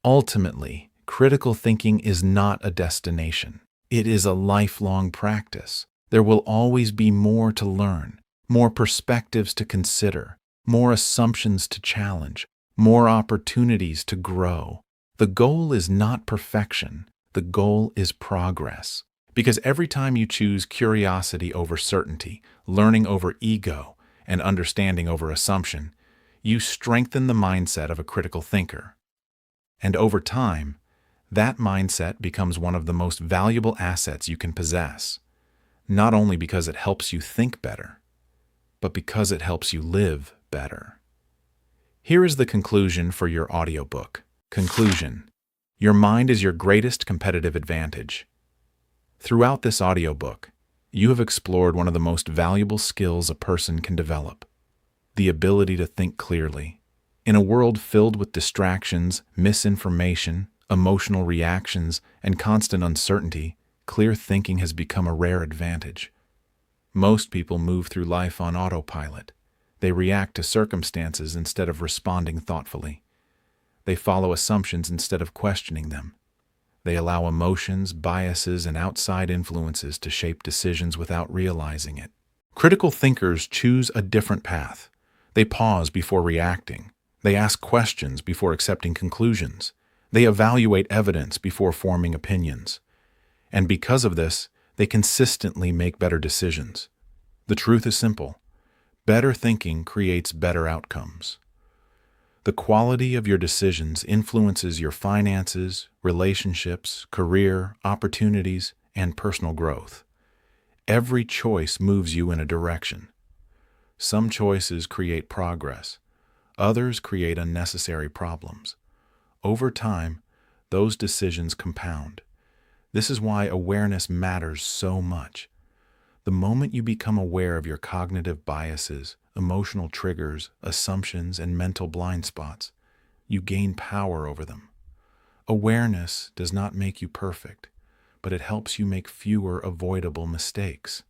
Ultimately, critical thinking is not a destination. It is a lifelong practice. There will always be more to learn, more perspectives to consider, more assumptions to challenge, more opportunities to grow. The goal is not perfection. The goal is progress. Because every time you choose curiosity over certainty, learning over ego, and understanding over assumption, you strengthen the mindset of a critical thinker. And over time, that mindset becomes one of the most valuable assets you can possess, not only because it helps you think better, but because it helps you live better. Here is the conclusion for your audiobook. Conclusion: your mind is your greatest competitive advantage. Throughout this audiobook, you have explored one of the most valuable skills a person can develop: the ability to think clearly. In a world filled with distractions, misinformation, emotional reactions, and constant uncertainty, clear thinking has become a rare advantage. Most people move through life on autopilot. They react to circumstances instead of responding thoughtfully. They follow assumptions instead of questioning them. They allow emotions, biases, and outside influences to shape decisions without realizing it. Critical thinkers choose a different path. They pause before reacting. They ask questions before accepting conclusions. They evaluate evidence before forming opinions. And because of this, they consistently make better decisions. The truth is simple. Better thinking creates better outcomes. The quality of your decisions influences your finances, relationships, career, opportunities, and personal growth. Every choice moves you in a direction. Some choices create progress. Others create unnecessary problems. Over time, those decisions compound. This is why awareness matters so much. The moment you become aware of your cognitive biases, emotional triggers, assumptions, and mental blind spots, you gain power over them. Awareness does not make you perfect, but it helps you make fewer avoidable mistakes.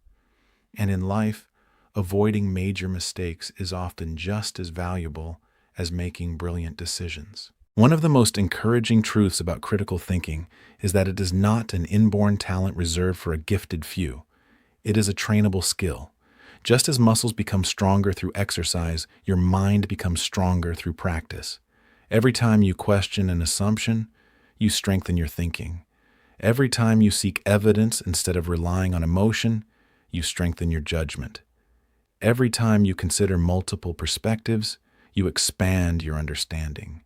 And in life, avoiding major mistakes is often just as valuable as making brilliant decisions. One of the most encouraging truths about critical thinking is that it is not an inborn talent reserved for a gifted few. It is a trainable skill. Just as muscles become stronger through exercise, your mind becomes stronger through practice. Every time you question an assumption, you strengthen your thinking. Every time you seek evidence instead of relying on emotion, you strengthen your judgment. Every time you consider multiple perspectives, you expand your understanding.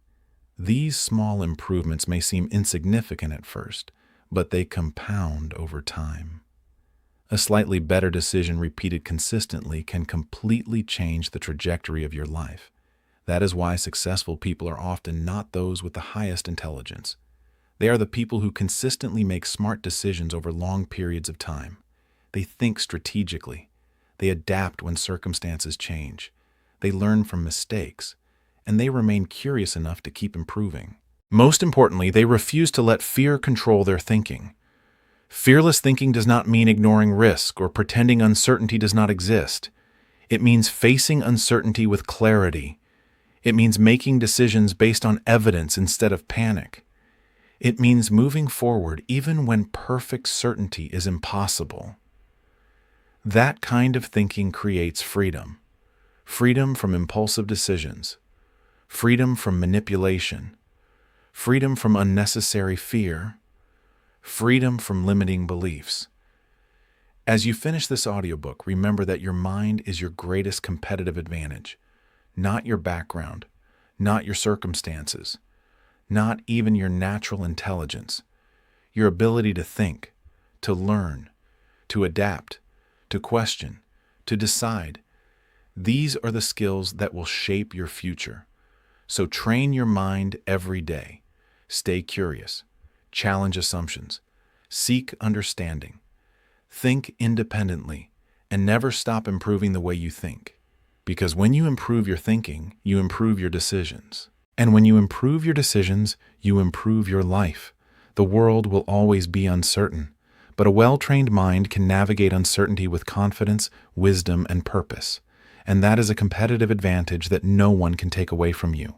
These small improvements may seem insignificant at first, but they compound over time. A slightly better decision repeated consistently can completely change the trajectory of your life. That is why successful people are often not those with the highest intelligence. They are the people who consistently make smart decisions over long periods of time. They think strategically. They adapt when circumstances change. They learn from mistakes. And they remain curious enough to keep improving. Most importantly, they refuse to let fear control their thinking. Fearless thinking does not mean ignoring risk or pretending uncertainty does not exist. It means facing uncertainty with clarity. It means making decisions based on evidence instead of panic. It means moving forward even when perfect certainty is impossible. That kind of thinking creates freedom. Freedom from impulsive decisions. Freedom from manipulation. Freedom from unnecessary fear. Freedom from limiting beliefs. As you finish this audiobook, remember that your mind is your greatest competitive advantage, not your background, not your circumstances, not even your natural intelligence. Your ability to think, to learn, to adapt, to question, to decide. These are the skills that will shape your future. So train your mind every day. Stay curious. Challenge assumptions. Seek understanding. Think independently, and never stop improving the way you think. Because when you improve your thinking, you improve your decisions. And when you improve your decisions, you improve your life. The world will always be uncertain, but a well-trained mind can navigate uncertainty with confidence, wisdom, and purpose. And that is a competitive advantage that no one can take away from you.